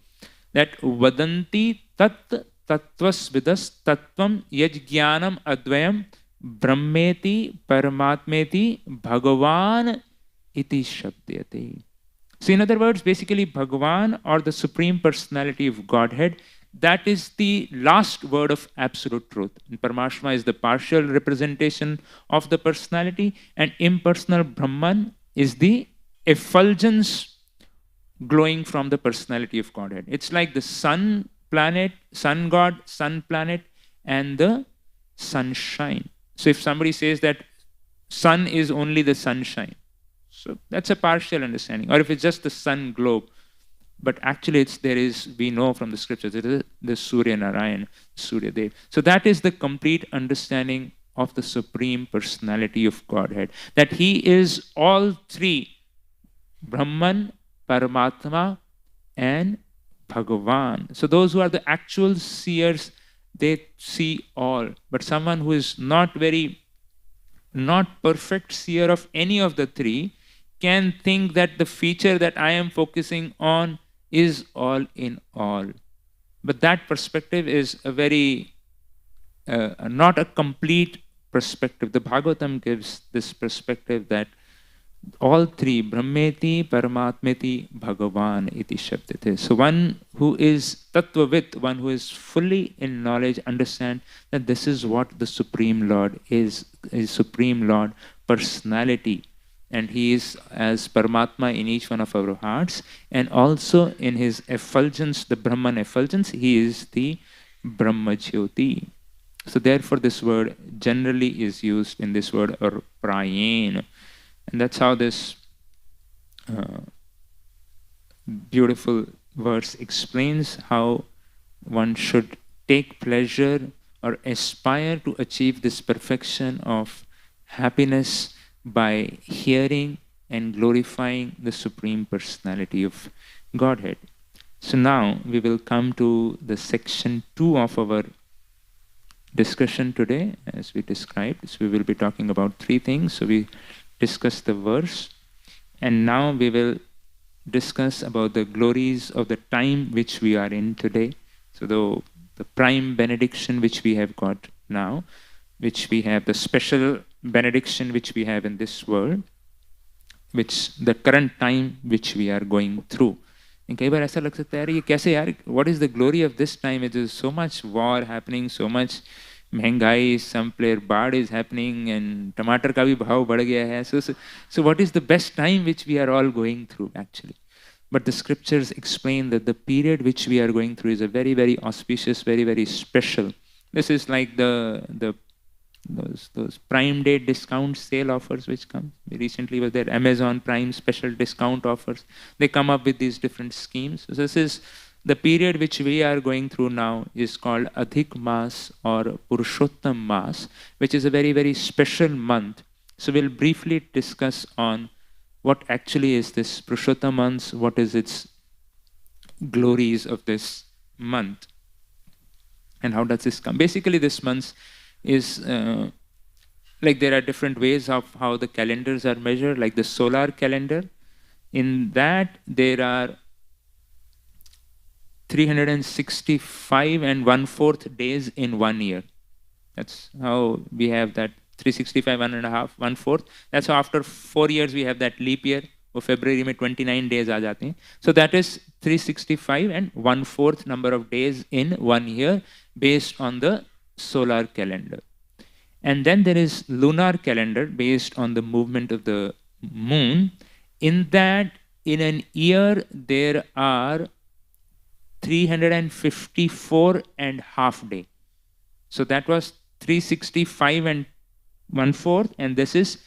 that vadanti tat tattvasvidas tattvam yajnanam advayam brahmeti paramatmeti bhagavan iti shabdyate. So in other words, basically Bhagavan, or the Supreme Personality of Godhead, that is the last word of absolute truth. And Paramatma is the partial representation of the personality, and impersonal Brahman is the effulgence glowing from the personality of Godhead. It's like the sun planet, sun god, sun planet, and the sunshine. So if somebody says that sun is only the sunshine, so that's a partial understanding. Or if it's just the sun globe, but actually we know from the scriptures, it is the Surya Narayan, Surya Dev. So that is the complete understanding of the Supreme Personality of Godhead. That He is all three, Brahman, Paramatma, and Bhagavan. So those who are the actual seers, they see all. But someone who is not perfect seer of any of the three can think that the feature that I am focusing on is all in all. But that perspective is a very, not a complete perspective. The Bhagavatam gives this perspective that all three, Brahmeti, Paramatmeti, Bhagavan iti shabdate. So one who is Tattvavit, one who is fully in knowledge, understand that this is what the Supreme Lord is Supreme Lord personality. And He is as Paramatma in each one of our hearts, and also in His effulgence, the Brahman effulgence, He is the Brahma Jyoti. So therefore this word generally is used in this word, or prayen. And that's how this beautiful verse explains how one should take pleasure or aspire to achieve this perfection of happiness by hearing and glorifying the Supreme Personality of Godhead. So now we will come to the section 2 of our discussion today, as we described. So we will be talking about 3 things. So we discussed the verse, and now we will discuss about the glories of the time which we are in today. So the prime benediction which we have got now, which we have the special benediction which we have in this world, which the current time which we are going through. And कई बार ऐसा लग सकता है यार ये कैसे यार, what is the glory of this time? It is so much war happening, so much महंगाई, some player बाढ़ is happening, and टमाटर का भी भाव बढ़ गया है. So what is the best time which we are all going through actually? But the scriptures explain that the period which we are going through is a very, very auspicious, very, very special. This is like those Prime Day discount sale offers which come. Recently was there Amazon Prime special discount offers. They come up with these different schemes. So this is the period which we are going through now is called Adhik Mas or Purushottam Mas, which is a very, very special month. So we'll briefly discuss on what actually is this Purushottam month, what is its glories of this month, and how does this come. Basically this month is like there are different ways of how the calendars are measured, like the solar calendar. In that, there are 365 and 1/4 days in 1 year. That's how we have that 365, 1.5, 1/4. That's how after 4 years we have that leap year. वो February में 29 days आ जाते हैं. So that is 365 and 1/4 number of days in 1 year based on the solar calendar. And then there is lunar calendar based on the movement of the moon. In that, in an year, there are 354 and half day. So that was 365 and 1/4, and this is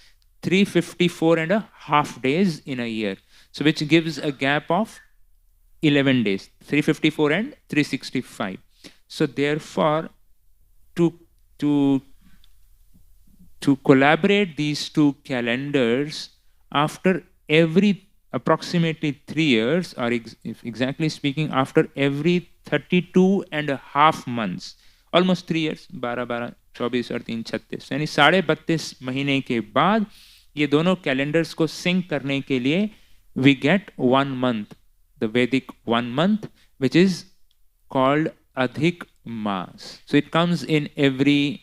354 and a half days in a year. So which gives a gap of 11 days, 354 and 365. So therefore, to collaborate these two calendars, after every approximately 3 years, or exactly speaking, after every 32 and a half months, almost 3 years, 12, 12, 24 और 3, 36, यानी 32.5 महीने के बाद ये दोनों calendars को sink करने के लिए we get 1 month, the Vedic 1 month, which is called Adhik Maas. So it comes in every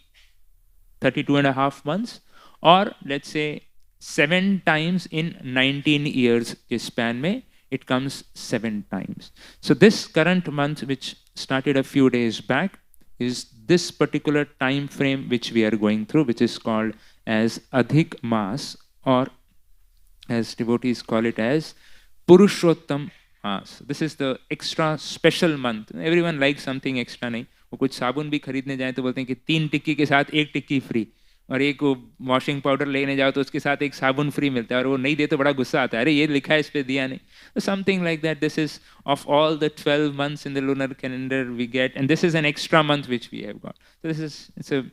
32 and a half months, or let's say 7 times in 19 years के span में, it comes 7 times. So this current month, which started a few days back, is this particular time frame which we are going through, which is called as Adhik Maas, or as devotees call it as Purushottam Maas. This is the extra special month. Everyone likes something extra, नहीं? वो कुछ साबुन भी खरीदने जाए तो बोलते हैं कि 3 टिक्की के साथ 1 टिक्की फ्री, और एक वॉशिंग पाउडर लेने जाओ तो उसके साथ एक साबुन फ्री मिलता है, और वो नहीं दे तो बड़ा गुस्सा आता है, अरे ये लिखा है इस पे दिया नहीं. Something like that. This is of all the 12 months in the lunar calendar we get, and this is an extra month which we have got. So it's a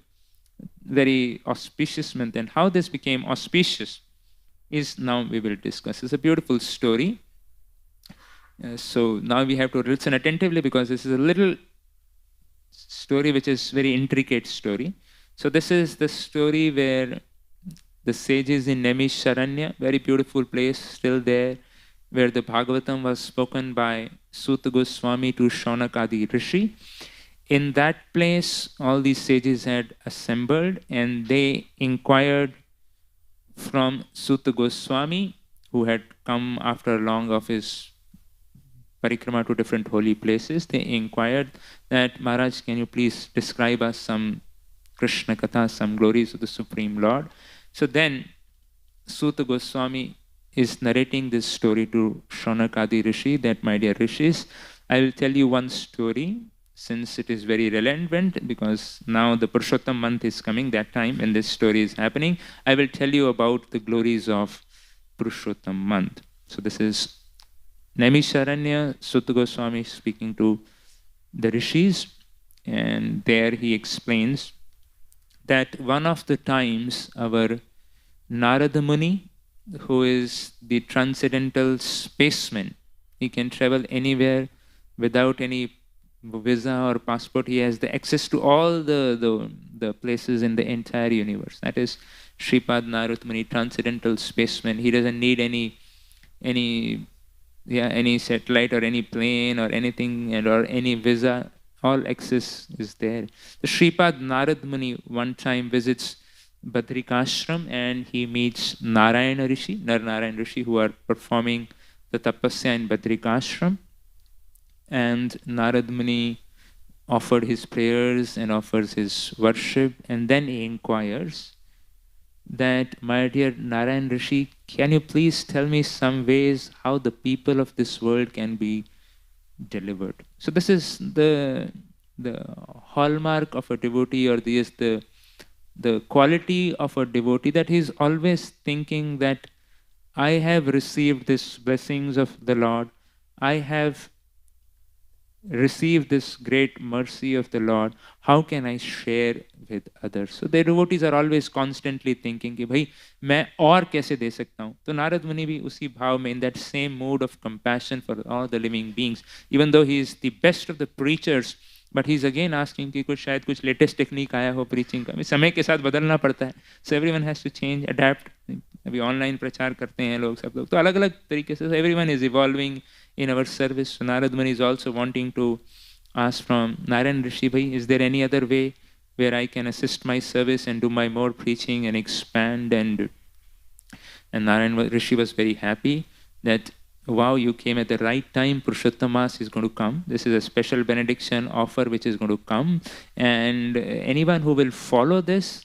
very auspicious month, and how this became auspicious is now we will discuss. It's a beautiful story. So now we have to listen attentively, because this is a little story which is very intricate story. So this is the story where the sages in Naimisharanya, very beautiful place still there, where the Bhagavatam was spoken by Suta Goswami to Shaunakadi Rishi. In that place, all these sages had assembled, and they inquired from Suta Goswami, who had come after long of his parikrama to different holy places. They inquired that, Maharaj, can you please describe us some Krishna Katha, some glories of the Supreme Lord? So then Suta Goswami is narrating this story to Shaunakadi Rishi, that, my dear Rishis, I will tell you one story, since it is very relevant, because now the Purushottam month is coming, that time when this story is happening. I will tell you about the glories of Purushottam month. So this is Naimisharanya, Suta Goswami speaking to the Rishis, and there he explains that one of the times our Narada Muni, who is the transcendental spaceman, he can travel anywhere without any visa or passport. He has the access to all the places in the entire universe. That is Shripad Narada Muni, transcendental spaceman. He doesn't need any satellite or any plane or anything, or any visa. All access is there. The Shripad Narad Muni one time visits Badrikashram, and he meets Narayana Rishi, Narayana Rishi, who are performing the tapasya in Badrikashram. And Narad Muni offered his prayers and offers his worship, and then he inquires that, my dear Narayana Rishi, can you please tell me some ways how the people of this world can be delivered? So this is the hallmark of a devotee, or this is the quality of a devotee, that he is always thinking that I have received these blessings of the Lord, I have received this great mercy of the Lord, how can I share with others? So the devotees are always constantly thinking कि भाई मैं और कैसे दे सकता हूँ. तो नारद मुनि भी उसी भाव में, in that same mood of compassion for all the living beings, even though he is the best of the preachers, But he's again asking कि कुछ शायद कुछ latest technique आया हो preaching का. समय के साथ बदलना पड़ता है. So everyone has to change, adapt. अभी online प्रचार करते हैं लोग सब लोग. तो अलग-अलग तरीके से everyone is evolving in our service. So Narad Muni is also wanting to ask from Narayan Rishi, bhai, is there any other way where I can assist my service and do my more preaching and expand? And Narayan Rishi was very happy that, wow, you came at the right time. Purushottam Mass is going to come. This is a special benediction offer which is going to come. And anyone who will follow this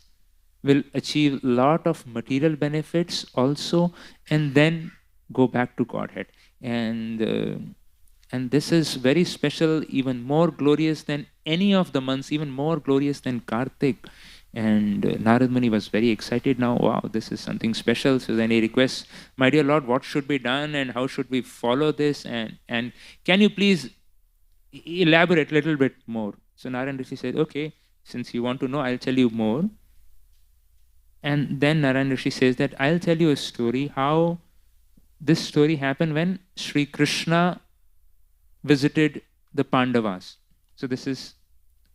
will achieve lot of material benefits also, and then go back to Godhead. And this is very special, even more glorious than any of the months, even more glorious than Kartik. And Narad Muni was very excited now. Wow, this is something special. So then he requests, my dear Lord, what should be done and how should we follow this? And can you please elaborate a little bit more? So Narayan Rishi said, okay, since you want to know, I'll tell you more. And then Narayan Rishi says that I'll tell you a story, how this story happened when Sri Krishna visited the Pandavas. So this is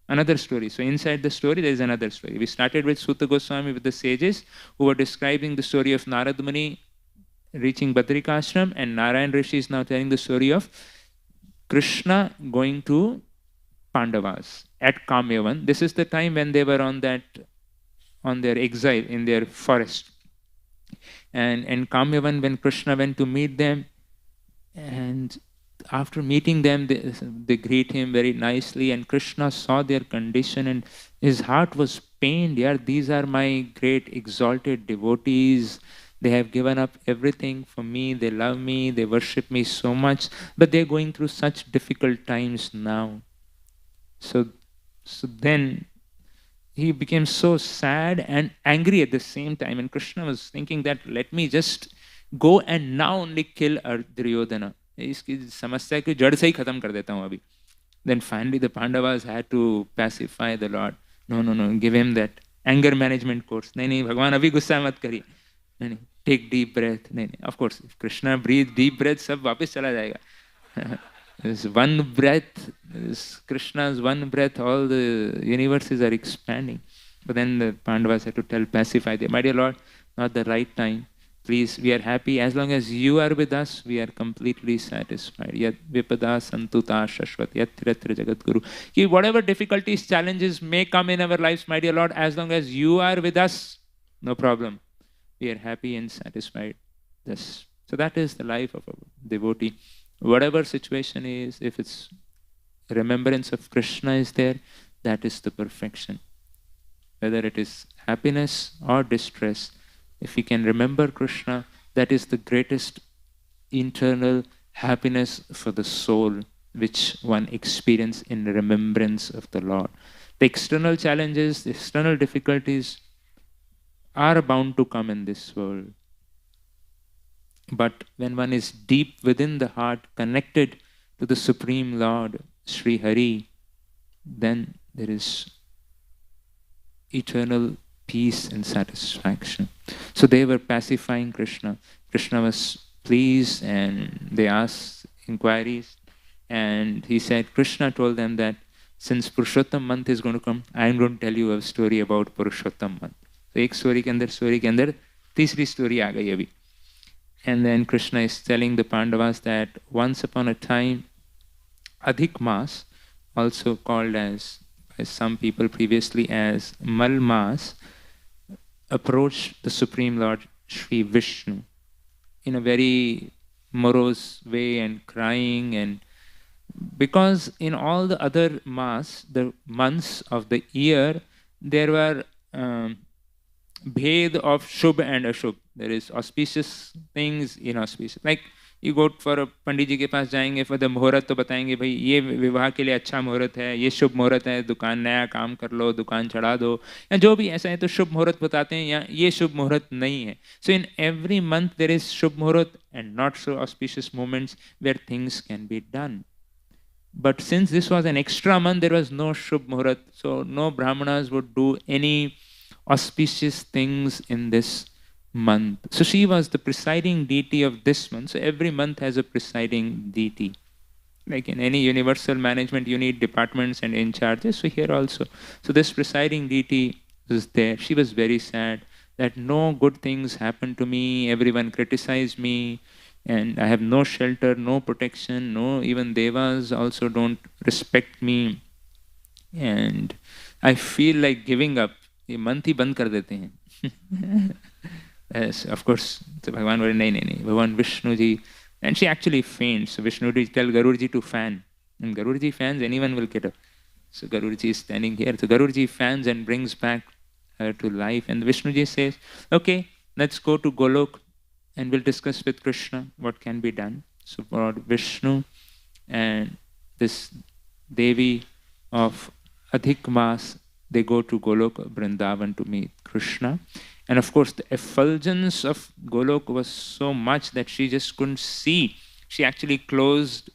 another story. So inside the story, there is another story. We started with Sutta Goswami with the sages who were describing the story of Narad Muni reaching Badrikashram, and Narayan Rishi is now telling the story of Krishna going to Pandavas at Kamyavan. This is the time when they were on their exile in their forest. And Kamyavan, when Krishna went to meet them, and after meeting them, they greet him very nicely, and Krishna saw their condition and his heart was pained. Yeah, these are my great exalted devotees. They have given up everything for me. They love me. They worship me so much, but they're going through such difficult times now. So then he became so sad and angry at the same time. And Krishna was thinking that, let me just go and now only kill Duryodhana. इसकी समस्या की जड़ से ही खत्म कर देता हूँ अभी. Then finally the Pandavas had to pacify the Lord. No, give him that anger management course. नहीं, भगवान अभी गुस्सा मत करिए. नहीं, take deep breath. नहीं, of course, if Krishna breathe deep breath, सब वापस चला जाएगा. This one breath, this Krishna's one breath, all the universes are expanding. But then the Pandavas had to pacify them. My dear Lord, not the right time. Please, we are happy. As long as you are with us, we are completely satisfied. Yat vipada santuta shashvat yat tiratra jagat guru. Whatever difficulties, challenges may come in our lives, my dear Lord, as long as you are with us, no problem. We are happy and satisfied. Yes. So that is the life of a devotee. Whatever situation is, if it's remembrance of Krishna is there, that is the perfection. Whether it is happiness or distress, if we can remember Krishna, that is the greatest internal happiness for the soul, which one experiences in remembrance of the Lord. The external challenges, the external difficulties are bound to come in this world. But when one is deep within the heart, connected to the Supreme Lord, Sri Hari, then there is eternal peace and satisfaction. So they were pacifying Krishna. Krishna was pleased and they asked inquiries. And he said, Krishna told them that since Purushottam month is going to come, I am going to tell you a story about Purushottam month. So एक story के अंदर तीसरी story आ गई अभी. And then Krishna is telling the Pandavas that once upon a time, Adhik Mas, also called as by some people previously as Mal Mas, approached the Supreme Lord Sri Vishnu in a very morose way and crying. And because in all the other Mas, the months of the year, there were bhed of Shubh and Ashubh. There is auspicious things, inauspicious. Like you go for a पंडित जी के पास जाएंगे for the मुहूर्त, तो बताएंगे भाई ये विवाह के लिए अच्छा मुहूर्त है, ये शुभ मुहूर्त है, दुकान नया काम कर लो, दुकान चढ़ा दो, या जो भी ऐसा है तो शुभ मुहूर्त बताते हैं, या ये शुभ मुहूर्त नहीं है. So in every month there is शुभ मुहूर्त and not so auspicious moments where things can be done. But since this was an extra month, there was no शुभ मुहूर्त, so no brahmanas would do any auspicious things in this month. So she was the presiding deity of this month. So every month has a presiding deity. Like in any universal management, you need departments and in charges. So here also. So this presiding deity was there. She was very sad that no good things happened to me. Everyone criticized me. And I have no shelter, no protection, no, even devas also don't respect me. And I feel like giving up. ये month ही बंद कर देते हैं. Yes, of course, so Bhagavan was nahi, Bhagavan Vishnu ji, and she actually faints. So Vishnu ji tell Garur ji to fan, and Garur ji fans, anyone will get up. So Garur ji is standing here. So Garur ji fans and brings back her to life. And Vishnu ji says, "Okay, let's go to Golok, and we'll discuss with Krishna what can be done." So for Vishnu and this Devi of Adhik Mas, they go to Golok Vrindavan to meet Krishna. And of course, the effulgence of Golok was so much that she just couldn't see. She actually closed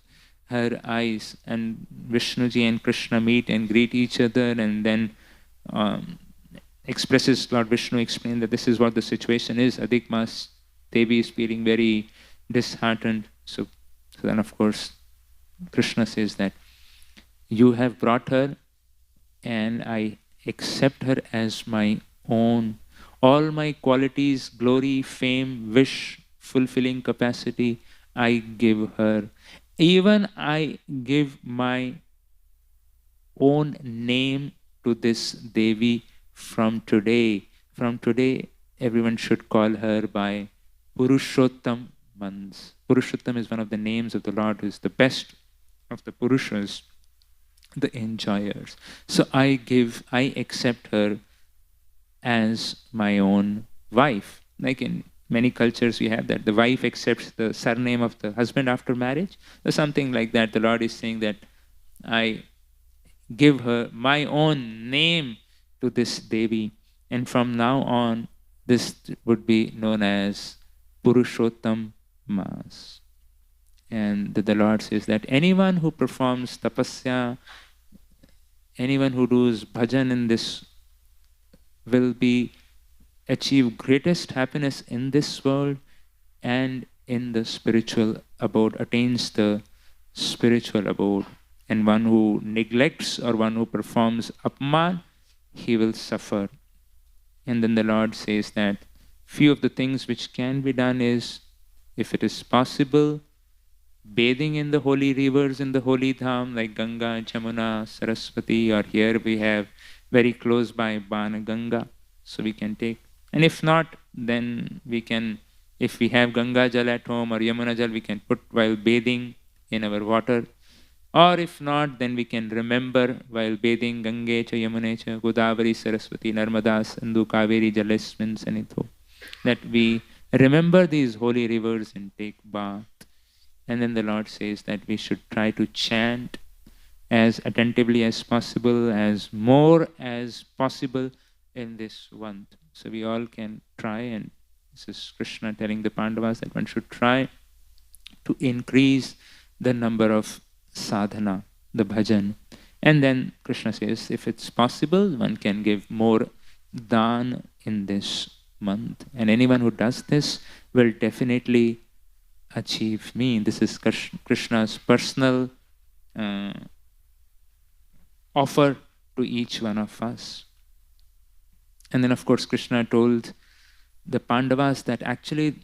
her eyes, and Vishnuji and Krishna meet and greet each other, and then expresses, Lord Vishnu explained that this is what the situation is. Adhik Mas Devi is feeling very disheartened. So then of course, Krishna says that you have brought her and I accept her as my own. All my qualities, glory, fame, wish, fulfilling capacity, I give her. Even I give my own name to this Devi from today. From today, everyone should call her by Purushottam Mans. Purushottam is one of the names of the Lord who is the best of the Purushas, the enjoyers. So I accept her as my own wife. Like in many cultures we have that. The wife accepts the surname of the husband after marriage. Or something like that. The Lord is saying that I give her my own name to this Devi. And from now on, this would be known as Purushottam Mas. And the Lord says that anyone who performs tapasya, anyone who does bhajan in this will be achieve greatest happiness in this world and in the spiritual abode, attains the spiritual abode. And one who neglects or one who performs apman, he will suffer. And then the Lord says that few of the things which can be done is, if it is possible, bathing in the holy rivers in the holy dham like Ganga, Jamuna, Saraswati, or here we have very close by Bana Ganga, so we can take. And if not, then we can, if we have Ganga Jal at home or Yamuna Jal, we can put while bathing in our water. Or if not, then we can remember while bathing Gange cha Yamune cha Godavari Saraswati Narmada Sindhu Kaveri Jalasmin Sanitho. That we remember these holy rivers and take bath. And then the Lord says that we should try to chant as attentively as possible, as more as possible in this one. So we all can try, and this is Krishna telling the Pandavas that one should try to increase the number of sadhana, the bhajan. And then Krishna says, if it's possible, one can give more dhan in this month. And anyone who does this will definitely achieve me. This is Krishna's personal offer to each one of us. And then of course Krishna told the Pandavas that actually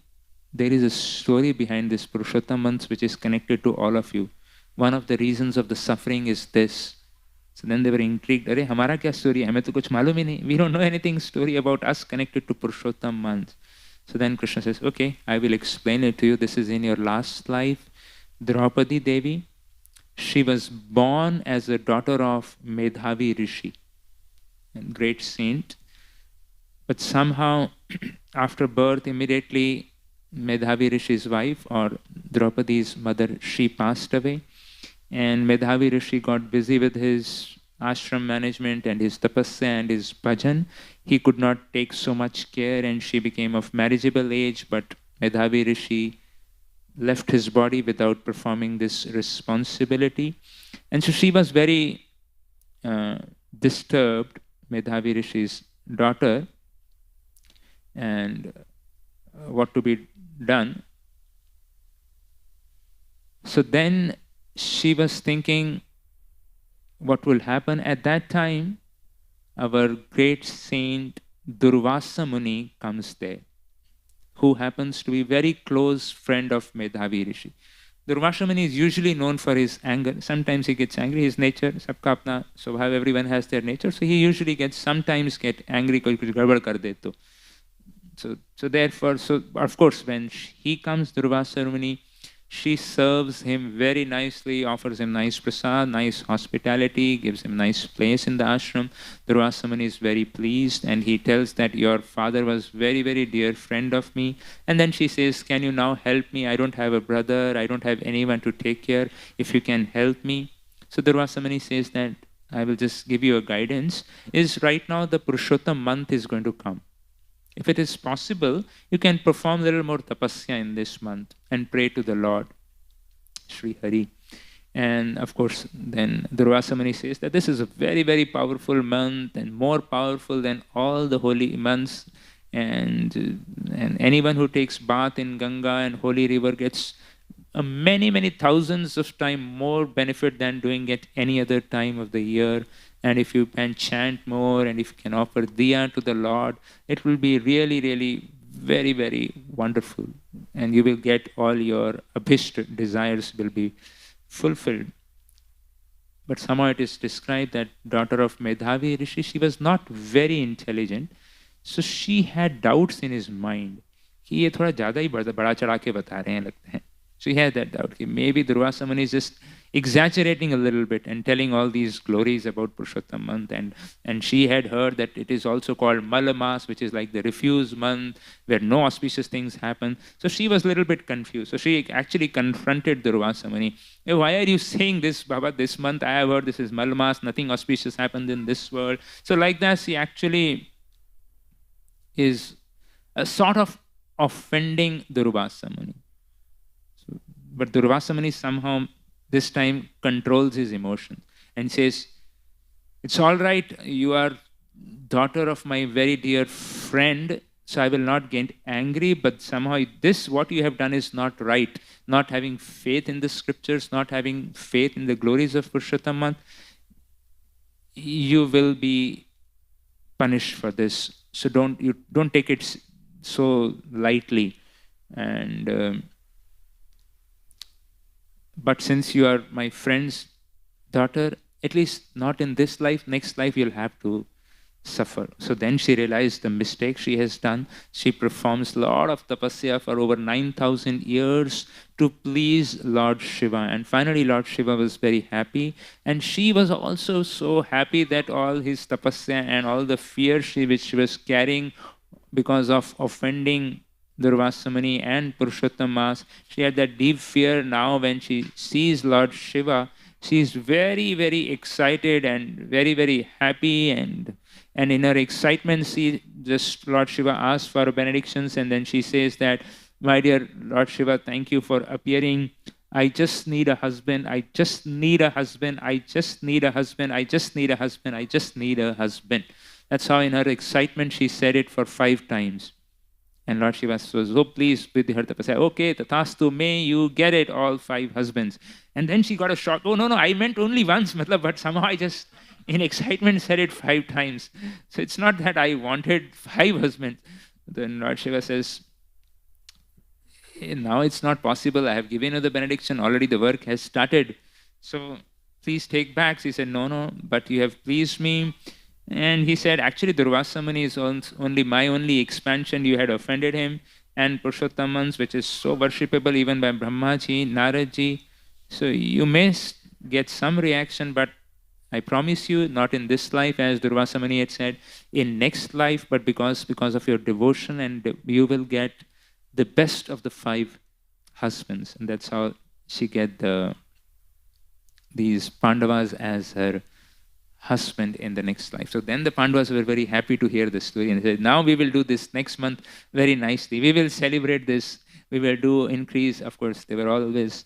there is a story behind this Purushottam month which is connected to all of you. One of the reasons of the suffering is this. So then they were intrigued. Arey, hamara kya story hai? Hame to kuch malum hi nahi. We don't know anything story about us connected to Purushottam month. So then Krishna says, okay, I will explain it to you. This is in your last life. Draupadi Devi, she was born as a daughter of Medhavi Rishi, a great saint. But somehow, after birth, immediately Medhavi Rishi's wife, or Draupadi's mother, she passed away. And Medhavi Rishi got busy with his ashram management and his tapasya and his bhajan. He could not take so much care, and she became of marriageable age, but Medhavi Rishi left his body without performing this responsibility. And so she was very disturbed, Medhavi Rishi's daughter, and what to be done. So then she was thinking what will happen. At that time, our great saint Durvasa Muni comes there, who happens to be very close friend of Medhavi Rishi. Durvasa Muni is usually known for his anger. Sometimes he gets angry. His nature, sabka apna swabhav, everyone has their nature. So he usually sometimes get angry because kuch gadbad kar de to. So therefore, of course, when he comes, Durvasa Muni, she serves him very nicely, offers him nice prasad, nice hospitality, gives him nice place in the ashram. Durvasa Muni is very pleased, and he tells that your father was very, very dear friend of me. And then she says, can you now help me? I don't have a brother. I don't have anyone to take care. If you can help me. So Durvasa Muni says that I will just give you a guidance. Is right now the Purushottam month is going to come. If it is possible, you can perform a little more tapasya in this month and pray to the Lord, Sri Hari. And of course, then Durvasa Muni says that this is a very, very powerful month and more powerful than all the holy months. And anyone who takes bath in Ganga and holy river gets many, many thousands of times more benefit than doing it any other time of the year. And if you can chant more and if you can offer diya to the Lord, it will be really, really very, very wonderful. And you will get all your abhishta desires will be fulfilled. But somehow it is described that daughter of Medhavi Rishi, she was not very intelligent. So she had doubts in his mind. कि ये थोड़ा ज़्यादा ही बड़ा चढ़ा के बता रहे हैं लगता है. So he had that doubt. Maybe Durvasa Muni is just exaggerating a little bit and telling all these glories about Purushottam month. And she had heard that it is also called Malamas, which is like the refuse month, where no auspicious things happen. So she was a little bit confused. So she actually confronted Durvasa Muni. Hey, why are you saying this, Baba, this month? I have heard this is Malamas, nothing auspicious happened in this world. So like that, she actually is a sort of offending Durvasa Muni. But Durvasa Muni somehow this time controls his emotions and says, it's all right, you are daughter of my very dear friend, so I will not get angry, but somehow this, what you have done is not right. Not having faith in the scriptures, not having faith in the glories of Purushottam month, you will be punished for this. So don't take it so lightly. And but since you are my friend's daughter, at least not in this life, next life you'll have to suffer. So then she realized the mistake she has done. She performs a lot of tapasya for over 9,000 years to please Lord Shiva. And finally Lord Shiva was very happy. And she was also so happy that all his tapasya and all the fear which she was carrying because of offending Durvasa Muni and Purushottam Mas, she had that deep fear. Now when she sees Lord Shiva, she is very, very excited and very, very happy. And in her excitement, Lord Shiva asks for benedictions, and then she says that, my dear Lord Shiva, thank you for appearing. I just need a husband. I just need a husband. I just need a husband. I just need a husband. I just need a husband. That's how in her excitement she said it for 5 times. And Lord Shiva was so pleased with her tapasya. Okay, tathastu, may you get it, all 5 husbands. And then she got a shock. Oh, no, I meant only once, but somehow I just, in excitement, said it 5 times. So it's not that I wanted 5 husbands. Then Lord Shiva says, now it's not possible. I have given you the benediction. Already the work has started. So please take back. She said, no, but you have pleased me. And he said, actually, Durvasa Muni is only my only expansion. You had offended him. And Purushottamans, which is so worshipable even by Brahmaji, Naradji. So you may get some reaction, but I promise you, not in this life, as Durvasa Muni had said, in next life, but because of your devotion, and you will get the best of the 5 husbands. And that's how she get these Pandavas as her husband in the next life. So then the Pandavas were very happy to hear this story and said, now we will do this next month very nicely. We will celebrate this. We will do increase. Of course, they were always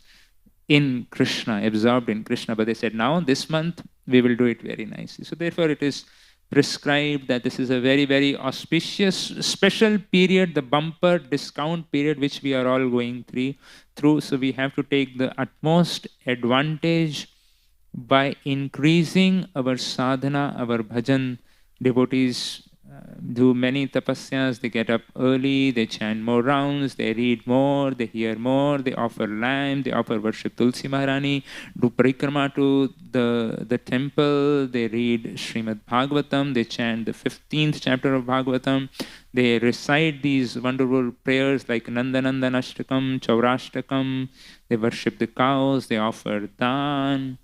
in Krishna, absorbed in Krishna. But they said, now this month we will do it very nicely. So therefore it is prescribed that this is a very, very auspicious, special period, the bumper discount period which we are all going through. So we have to take the utmost advantage by increasing our sadhana, our bhajan. Devotees do many tapasyas, they get up early, they chant more rounds, they read more, they hear more, they offer lamb, they offer worship Tulsi Maharani, do parikrama to the temple, they read Srimad Bhagavatam, they chant the 15th chapter of Bhagavatam, they recite these wonderful prayers like Nandanandanashtakam, Chaurashtakam, they worship the cows, they offer dhan,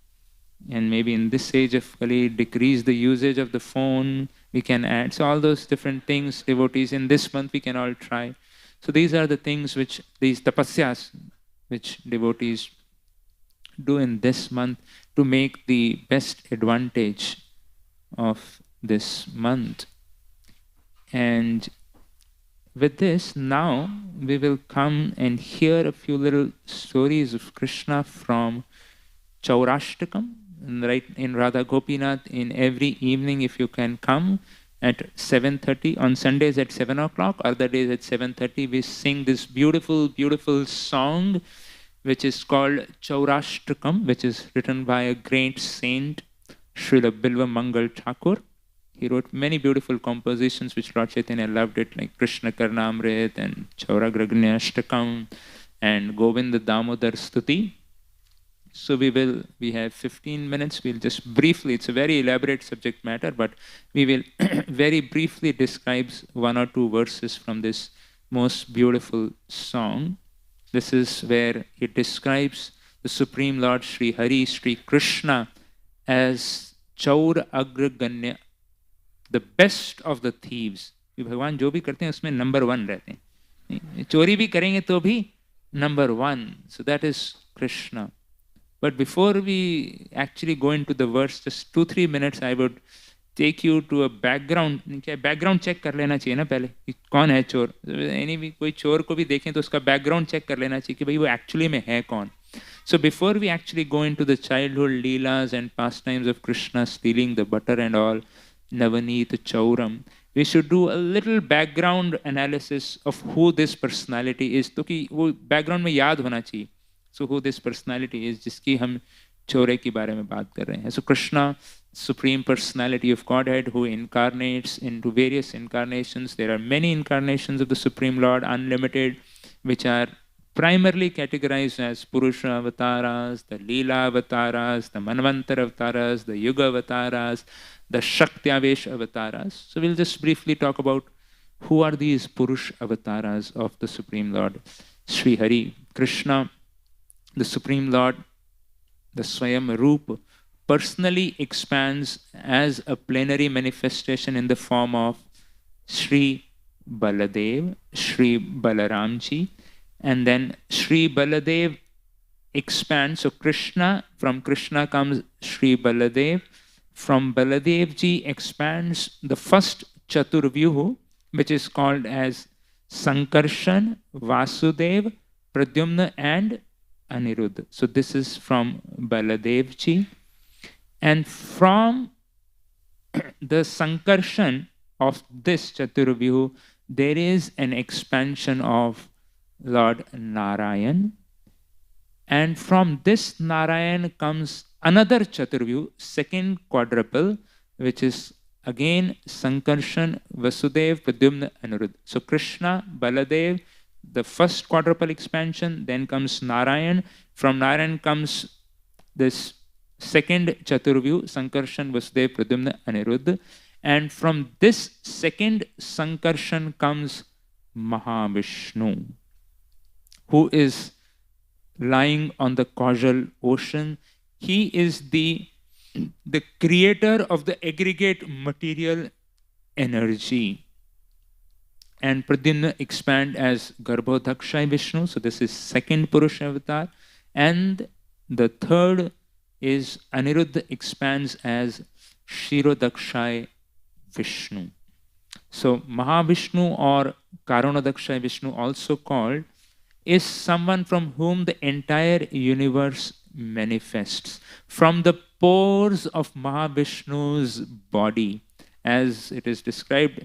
and maybe in this age of Kali, decrease the usage of the phone, we can add. So all those different things, devotees, in this month we can all try. So these are the things which, these tapasyas, which devotees do in this month to make the best advantage of this month. And with this, now we will come and hear a few little stories of Krishna from Chaurashtakam, right in Radha Gopinath. In every evening, if you can come at 7:30, on Sundays at 7 o'clock, other days at 7:30, we sing this beautiful, beautiful song which is called Chaurashtakam, which is written by a great saint, Srila Bilva Mangal Thakur. He wrote many beautiful compositions which Lord Chaitanya loved it, like Krishna Karnamrit and Chauragragnyashtakam and Govinda Damodar Stuti. So we have 15 minutes, we'll just briefly, it's a very elaborate subject matter, but we will very briefly describe one or two verses from this most beautiful song. This is where it describes the Supreme Lord Sri Hari, Sri Krishna, as Chaur Agraganya, the best of the thieves. भगवान जो भी करते हैं उसमें number 1 रहते हैं. चोरी भी करेंगे तो भी number 1. So that is Krishna. But before we actually go into the verse, just 2-3 minutes, I would take you to a background. Background check कर लेना चाहिए ना पहले कि कौन है चोर. Anyway, कोई चोर को भी देखें तो उसका background check कर लेना चाहिए कि भाई वो actually में है कौन. So before we actually go into the childhood leelas and pastimes of Krishna stealing the butter and all, Navaneet Chauram, we should do a little background analysis of who this personality is. तो कि वो background में याद होना चाहिए. So who this personality is, जिसकी हम चोरे के बारे में बात कर रहे हैं. So Krishna, Supreme Personality of Godhead, who incarnates into various incarnations. There are many incarnations of the Supreme Lord, unlimited, which are primarily categorized as Purusha avatars, the Leela avatars, the Manvantar avatars, the Yuga avatars, the Shaktyavesh avatars. So we'll just briefly talk about who are these Purush avatars of the Supreme Lord Sri Hari. Krishna, the Supreme Lord, the Swayam Roop, personally expands as a plenary manifestation in the form of Sri Baladev, Sri Balaramji, and then Sri Baladev expands. So Krishna, from Krishna comes Sri Baladev. From Baladevji expands the first Chaturvyuhu, which is called as Sankarshan, Vasudev, Pradyumna, and Aniruddha. So this is from Baladevji. And from the Sankarshan of this Chaturvyuhu, there is an expansion of Lord Narayan. And from this Narayan comes another Chaturvyuhu, second quadruple, which is again Sankarshan, Vasudev, Pradyumna, Aniruddha. So Krishna, Baladev, the first quadruple expansion, then comes Narayan. From Narayan comes this second Chaturvyuhu, Sankarshan, Vasudev, Pradyumna, Aniruddha. And from this second Sankarshan comes Mahavishnu, who is lying on the causal ocean. He is the creator of the aggregate material energy. And Pradyumna expand as Garbhodakshai Vishnu. So this is second Purusha avatar. And the third is Aniruddha expands as Shirodakshai Vishnu. So Mahavishnu or Karanodakshai Vishnu, also called, is someone from whom the entire universe manifests. From the pores of Mahavishnu's body, as it is described,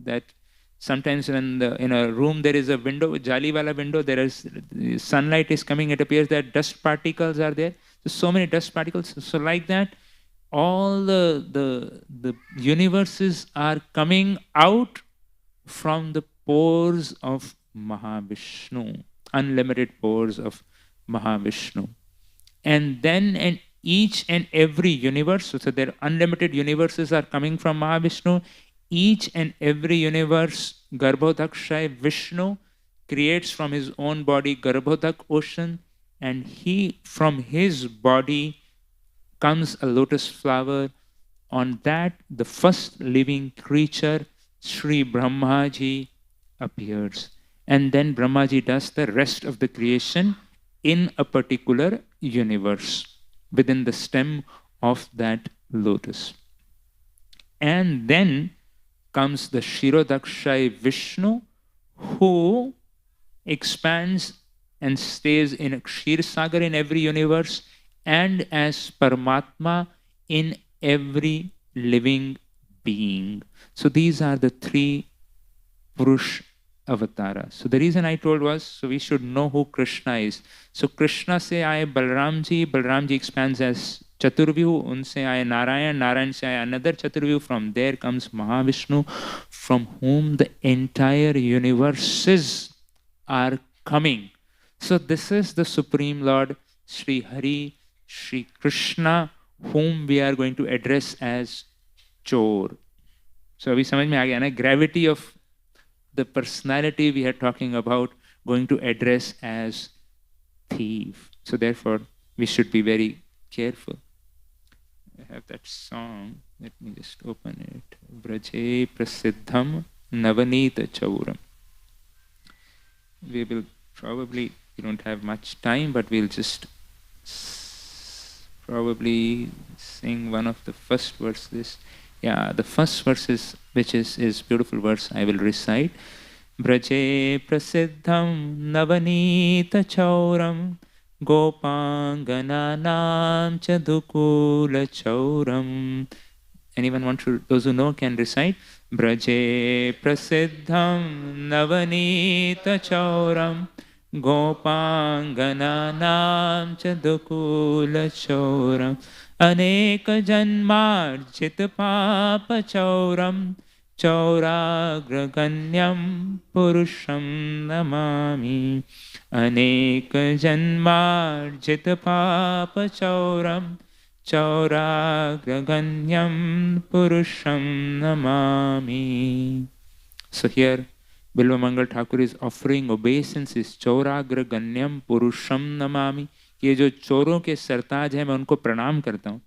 that sometimes when in a room there is a window, jali wala window, there is sunlight is coming, it appears that dust particles are there. So many dust particles. So like that, all the universes are coming out from the pores of Mahavishnu, unlimited pores of Mahavishnu. And then each and every universe, so there unlimited universes are coming from Mahavishnu. Each and every universe, Garbhodakshay Vishnu creates from his own body Garbhodak ocean, and he from his body comes a lotus flower. On that, the first living creature, Sri Brahmaji, appears. And then Brahmaji does the rest of the creation in a particular universe within the stem of that lotus. And then comes the Shirodakshay Vishnu, who expands and stays in Kshir Sagar in every universe and as Paramatma in every living being. So these are the three Purush avatara. So the reason I told was, so we should know who Krishna is. So Krishna se aaye Balramji, Balramji expands as Chaturvyu, unse aaye Narayan, Narayan se aaye another Chaturvyu, from there comes Mahavishnu, from whom the entire universes are coming. So this is the Supreme Lord, Sri Hari, Sri Krishna, whom we are going to address as Chor. So अभी समझ में आ गया ना, gravity of the personality we are talking about, going to address as thief. So therefore, we should be very careful. I have that song. Let me just open it. Vraje Prasiddham Navanita Chauram. We will probably, we don't have much time, but we'll just probably sing one of the first verses. Yeah, the first verse is, which is beautiful verse, I will recite. Braje prasiddham navanita chauram gopangananam chadukula chauram. Anyone want to, those who know can recite. Braje prasiddham navanita chauram gopangananam chadukula chauram. अनेक जन्मार्जित पाप चौरम चौराग्रगण्यम पुरुषम नमामि. अनेक जन्मार्जित पाप चौरम चौराग्रगण्यम पुरुषम Namami. So here Bilvamangal Thakur is offering obeisances. चौराग्रगण्यम पुरुषम नमामि. ये जो चोरों के सरताज हैं, मैं उनको प्रणाम करता हूँ.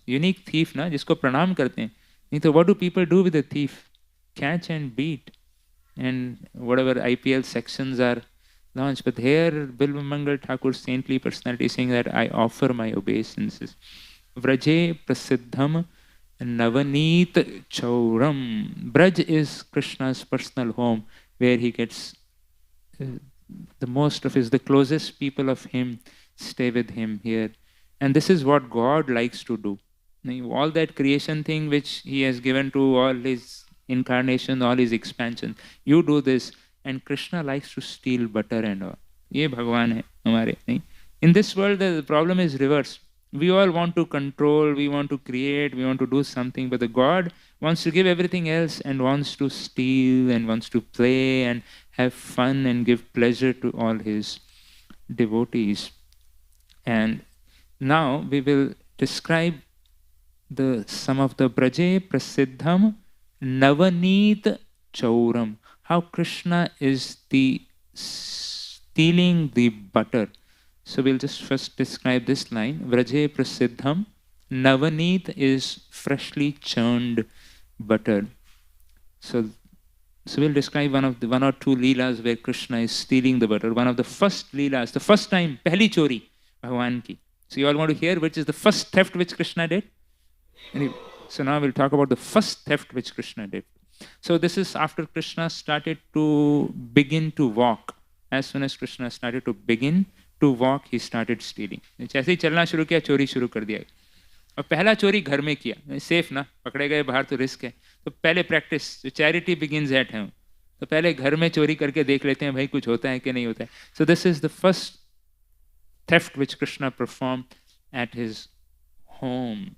यूनिक थीफ ना, जिसको प्रणाम करते हैं. नहीं तो what do people do with a thief? Catch and beat, and whatever IPL sections are launched. But here Bilvamangal Thakur, saintly personality, is saying that I offer my obeisances. Vraje prasiddham navanit chauram. Braj is Krishna's personal home, where he gets the most of his, the closest people of him stay with him here. And this is what God likes to do. All that creation thing which he has given to all his incarnation, all his expansion, you do this, and Krishna likes to steal butter and all. Ye Bhagwan hai hamare, nahi? In this world, the problem is reverse. We all want to control, we want to create, we want to do something, but the God wants to give everything else and wants to steal and wants to play and have fun and give pleasure to all his devotees. And now we will describe some of the Braje Prasiddham Navanit Chauram. How Krishna is stealing the butter. So we'll just first describe this line. Vraje Prasiddham. Navanit is freshly churned butter. So we'll describe one or two leelas where Krishna is stealing the butter. One of the first leelas, the first time, pehli chori, Bhagwan ki. So you all want to hear which is the first theft which Krishna did? Anyway, so now we'll talk about the first theft which Krishna did. So this is after Krishna started to begin to walk. As soon as Krishna started to begin to walk, he started stealing. जैसे ही चलना शुरू किया, चोरी शुरू कर दिया. और पहला चोरी घर में किया, सेफ ना, पकड़े गए बाहर तो रिस्क है, तो पहले practice, charity begins at home, तो पहले घर में चोरी करके देख लेते हैं भाई कुछ होता है कि नहीं होता है. सो this is the first theft which Krishna performed at his home.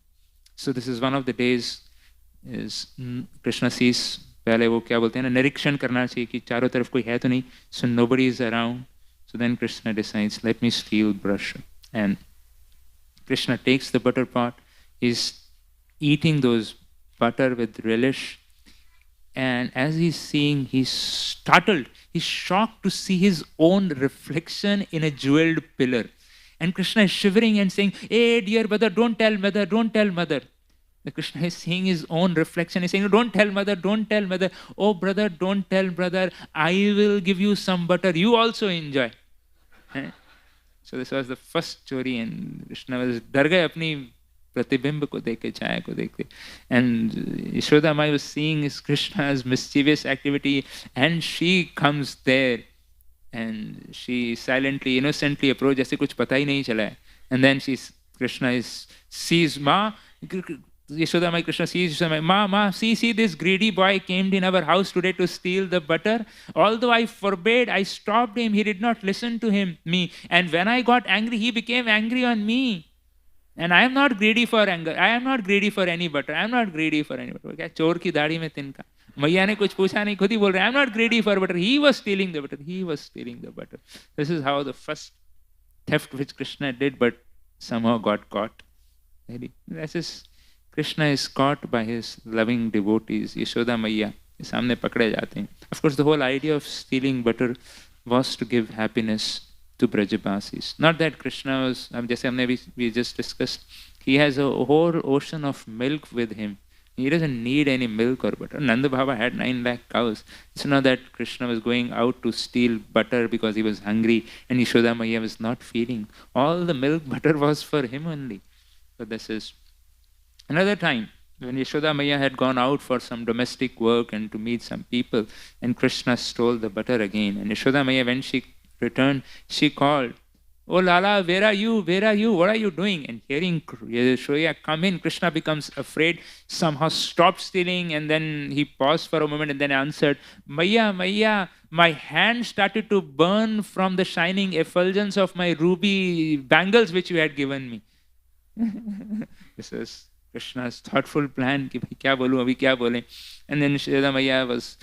So this is one of the days is Krishna sees, पहले वो क्या बोलते हैं ना, निरीक्षण करना चाहिए कि चारों तरफ कोई है तो नहीं. So nobody is around. So then Krishna decides, let me steal brush. And Krishna takes the butter pot, is eating those butter with relish. And as he's seeing, he's startled, he's shocked to see his own reflection in a jeweled pillar. And Krishna is shivering and saying, hey dear brother, don't tell mother, don't tell mother. The Krishna is seeing his own reflection, he's saying, don't tell mother, don't tell mother. Oh brother, don't tell brother, I will give you some butter, you also enjoy. So this was the first story, and Krishna was डर गए अपनी प्रतिबिंब को देख के, छाया को देख के. And Yashoda Mai was seeing his Krishna's mischievous activity, and she comes there and she silently, innocently approached, जैसे कुछ पता ही नहीं चला है. And then Krishna sees Ma, Yashoda Mai, Krishna sees Yashoda Mai, Ma, see, this greedy boy came in our house today to steal the butter. Although I forbade, I stopped him, he did not listen to me. And when I got angry, he became angry on me. And I am not greedy for anger. I am not greedy for any butter. I am not greedy for any butter. क्या चोर की दाढ़ी में तिनका. मैया ने कुछ पूछा नहीं, खुद ही बोल रहे हैं, I am not greedy for butter. He was stealing the butter. He was stealing the butter. This is how the first theft which Krishna did, but somehow got caught. This is Krishna is caught by his loving devotees. Yashoda Maiya के सामने पकड़े जाते हैं. Of course, the whole idea of stealing butter was to give happiness to Brajabasis. Not that Krishna was, जैसे हमने we just discussed, he has a whole ocean of milk with him. He doesn't need any milk or butter. Nanda Baba had 9 lakh cows. It's not that Krishna was going out to steal butter because he was hungry and Yashoda Maiya was not feeding. All the milk, butter was for him only. So this is another time when Yashoda Maiya had gone out for some domestic work and to meet some people, and Krishna stole the butter again. And Yashoda Maiya, when she returned, she called, oh Lala, where are you? Where are you? What are you doing? And hearing Yashoda come in, Krishna becomes afraid, somehow stopped stealing, and then he paused for a moment and then answered, Maiya, my hand started to burn from the shining effulgence of my ruby bangles which you had given me. This is Krishna's thoughtful plan कि भाई क्या बोलूं अभी क्या बोलें. And then Yashoda Maiya was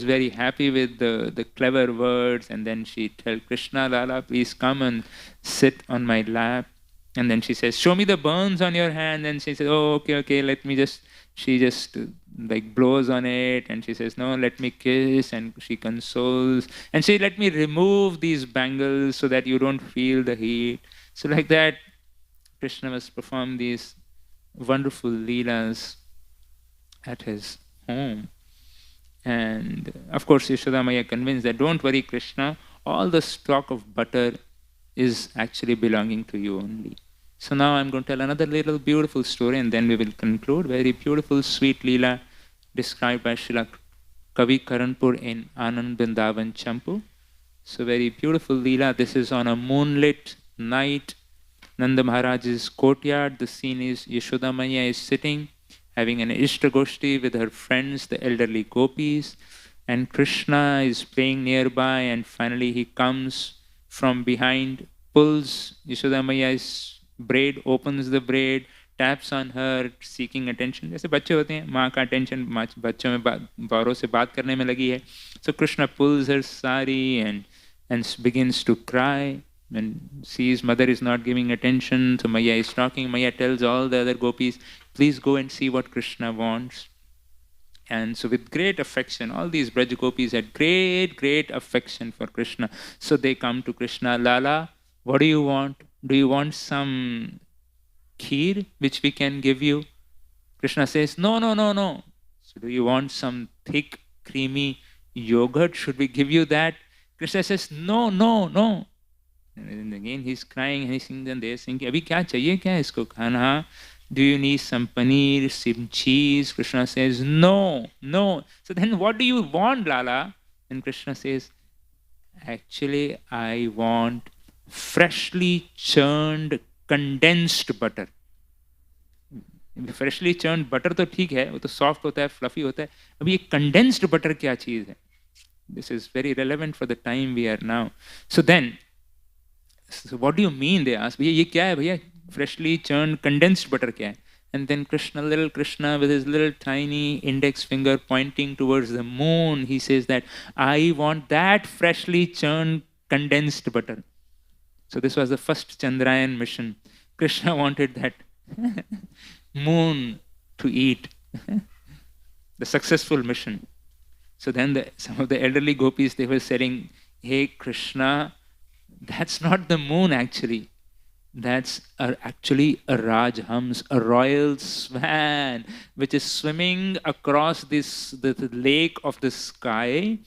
very happy with the clever words, and then she told Krishna, Lala, please come and sit on my lap. And then she says, show me the burns on your hand. And she says, oh okay, let me just, she just like blows on it, and she says, no, let me kiss. And she consoles, and she let me remove these bangles so that you don't feel the heat. So like that Krishna must perform these wonderful leelas at his home. And of course Yashoda Maiya convinced that don't worry Krishna, all the stock of butter is actually belonging to you only. So now I'm going to tell another little beautiful story, and then we will conclude. Very beautiful sweet leela described by Srila Kavi Karanpur in Anand Vrindavan Champu. So very beautiful leela. This is on a moonlit night, Nanda Maharaj's courtyard. The scene is Yashoda Maiya is sitting, having an Ishtagoshti with her friends, the elderly gopis, and Krishna is playing nearby, and finally he comes from behind, pulls Yashoda Maiya's braid, opens the braid, taps on her, seeking attention. जैसे बच्चे होते हैं, माँ का attention बच्चों में बारों से बात करने में लगी है. So Krishna pulls her sari and begins to cry. And sees mother is not giving attention, so Maiya is talking. Maiya tells all the other gopis, please go and see what Krishna wants. And so with great affection, all these Braj gopis had great affection for Krishna. So they come to Krishna, Lala, what do you want? Do you want some kheer which we can give you? Krishna says, no. So do you want some thick, creamy yogurt? Should we give you that? Krishna says, no. And again he's crying and he's singing, and they're thinking, अभी क्या चाहिए क्या इसको खाना? Do you need some paneer, some cheese? Krishna says, no. So then what do you want, Lala? And Krishna says, actually I want freshly churned condensed butter. Freshly churn butter तो ठीक है, वो तो सॉफ्ट होता है, fluffy होता है. अभी ये कंडेंस्ड बटर क्या चीज है? This is very relevant for the time we are now. So then, so what do you mean? They ask, भैया ये क्या है भैया? Freshly churned condensed butter क्या है? And then Krishna, little Krishna with his little tiny index finger pointing towards the moon, he says that I want that freshly churned condensed butter. So this was the first Chandrayaan mission. Krishna wanted that moon to eat. The successful mission. So then some of the elderly gopis, they were saying, hey Krishna, that's not the moon actually. That's actually a Rajhams, a royal swan, which is swimming across the lake of the sky.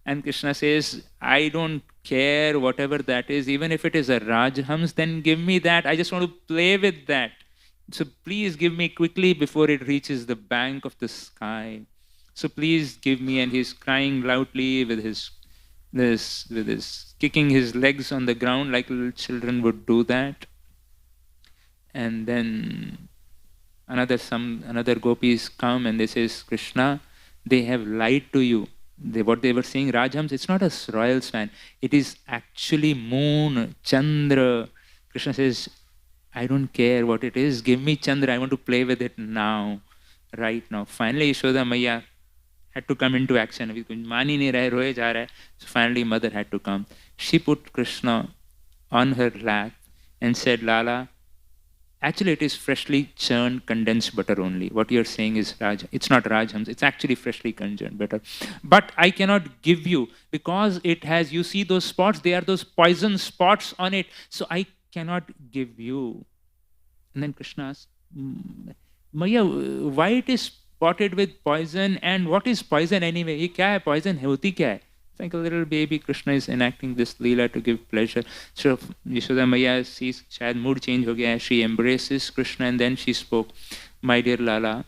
And Krishna says, I don't care whatever that is, even if it is a Rajhams, then give me that. I just want to play with that. So please give me quickly before it reaches the bank of the sky. So please give me. And he's crying loudly with his kicking his legs on the ground like little children would do that. And then another gopis come and they says, Krishna, they have lied to you. What they were saying, Rajhams, it's not a royal swan. It is actually moon, Chandra. Krishna says, I don't care what it is. Give me Chandra. I want to play with it now, right now. Finally, Yashoda Maya had to come into action. So finally, mother had to come. She put Krishna on her lap and said, Lala, actually it is freshly churned condensed butter only. What you're saying is it's not Rajhams. It's actually freshly churned butter. But I cannot give you because it has, you see those spots, they are those poison spots on it. So I cannot give you. And then Krishna asked, Maya, why it is spotted with poison, and what is poison anyway? Ye kya hai? Poison hoti kya hai? It's like a little baby. Krishna is enacting this leela to give pleasure. So Yashoda Maya sees shayad mood change ho gaya. She embraces Krishna and then she spoke, my dear Lala,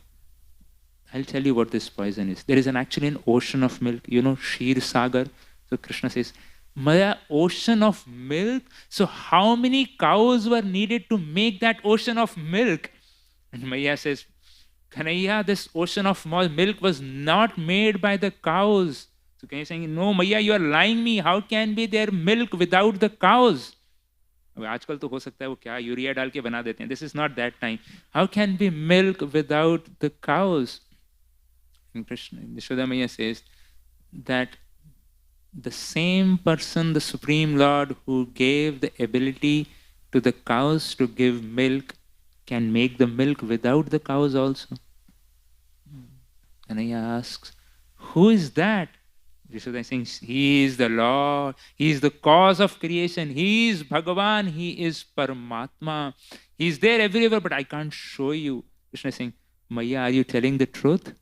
I'll tell you what this poison is. There is actually an ocean of milk, you know, Shir Sagar. So Krishna says, Maya, ocean of milk? So how many cows were needed to make that ocean of milk? And Maya says, Kanaiya, this ocean of milk was not made by the cows. So Kanaiya is saying, no, Maya, you are lying me. How can be there milk without the cows? आजकल तो हो सकता है वो क्या urea डाल के बना देते हैं. This is not that time. How can be milk without the cows? And Krishna, Yashoda Maya says that the same person, the Supreme Lord, who gave the ability to the cows to give milk, can make the milk without the cows also. Kanaiya asks, who is that? Yashoda is saying, he is the Lord, he is the cause of creation, he is Bhagavan, he is Paramatma, he is there everywhere, but I can't show you. Krishna is saying, Maya, are you telling the truth?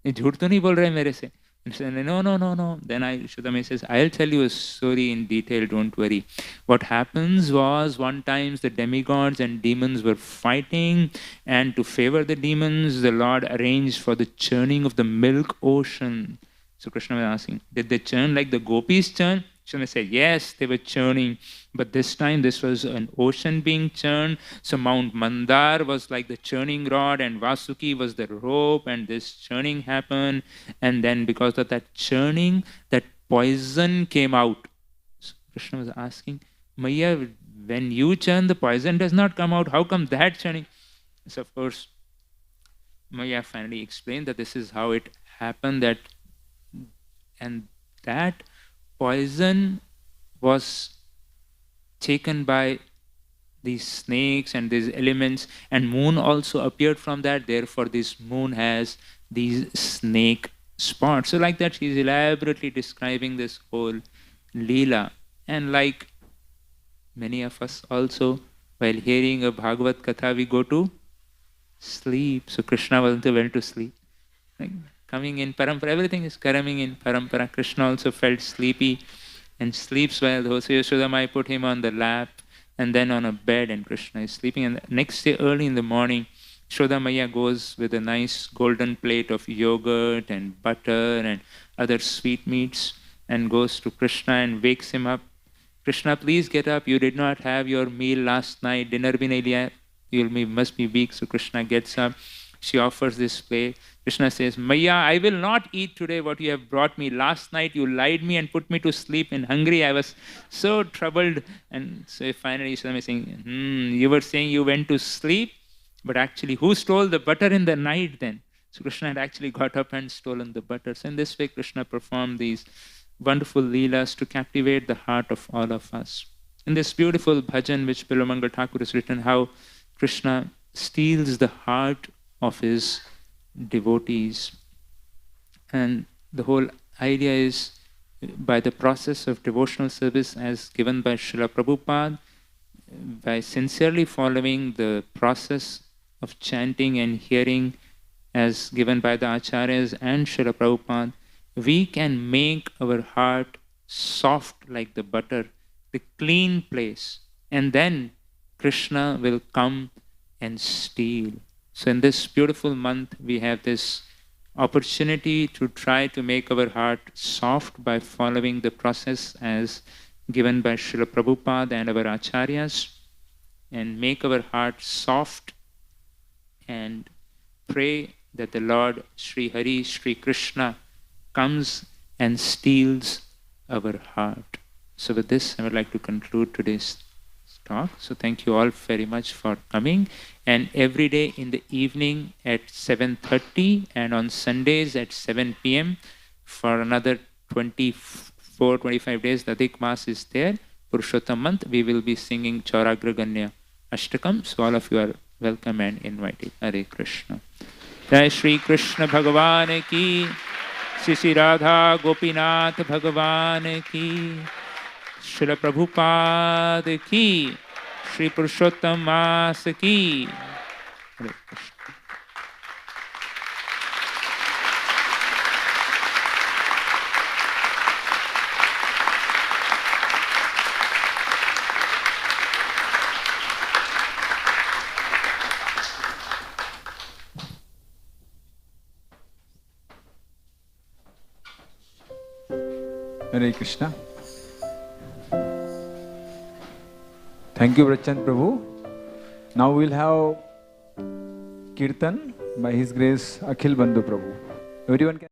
ये झूठ तो नहीं बोल रहे मेरे से? No. Then Yashoda says, I'll tell you a story in detail, don't worry. What happens was, one time the demigods and demons were fighting, and to favor the demons, the Lord arranged for the churning of the milk ocean. So Krishna was asking, did they churn like the gopis churn? Krishna said, yes, they were churning. But this time, this was an ocean being churned. So Mount Mandar was like the churning rod, and Vasuki was the rope, and this churning happened. And then because of that churning, that poison came out. So Krishna was asking, Maya, when you churn, the poison does not come out. How come that churning? So of course, Maya finally explained that this is how it happened, and that poison was taken by these snakes and these elements, and moon also appeared from that. Therefore, this moon has these snake spots. So like that, she's elaborately describing this whole Leela. And like many of us also, while hearing a Bhagavad Katha, we go to sleep. So Krishna also went to sleep. Like coming in parampara, everything is coming in parampara. Krishna also felt sleepy and sleeps while Yashodamai put him on the lap and then on a bed, and Krishna is sleeping. And the next day early in the morning, Yashodamaya goes with a nice golden plate of yogurt and butter and other sweetmeats and goes to Krishna and wakes him up. Krishna, please get up. You did not have your meal last night. Dinner bhi nahi liya. must be weak. So Krishna gets up. She offers this plate. Krishna says, Maya, I will not eat today what you have brought me. Last night you lied me and put me to sleep and hungry. I was so troubled. And so finally Swami is saying, you were saying you went to sleep, but actually who stole the butter in the night then? So Krishna had actually got up and stolen the butter. So in this way Krishna performed these wonderful leelas to captivate the heart of all of us. In this beautiful bhajan which Bilamangal Thakur has written, how Krishna steals the heart of his devotees. And the whole idea is, by the process of devotional service as given by Srila Prabhupada, by sincerely following the process of chanting and hearing as given by the Acharyas and Srila Prabhupada, we can make our heart soft like the butter, the clean place. And then Krishna will come and steal. So in this beautiful month, we have this opportunity to try to make our heart soft by following the process as given by Srila Prabhupada and our Acharyas, and make our heart soft and pray that the Lord Sri Hari, Sri Krishna comes and steals our heart. So with this, I would like to conclude today's talk. So thank you all very much for coming. And every day in the evening at 7:30 and on Sundays at 7 p.m. for another 24-25 days, the Adhik Maas is there. Purushottam month, we will be singing Chauragraganya Ashtakam. So all of you are welcome and invited. Hare Krishna. Jai Shri Krishna Bhagavan ki, Shri Radha Gopinath Bhagavan ki, Srila Prabhupada ki, Shri Purushottam Maas ki. Hare Krishna. Hare Krishna. Thank you, Vrajachandra Prabhu. Now we'll have Kirtan by His Grace Akhil Bandhu Prabhu. Everyone can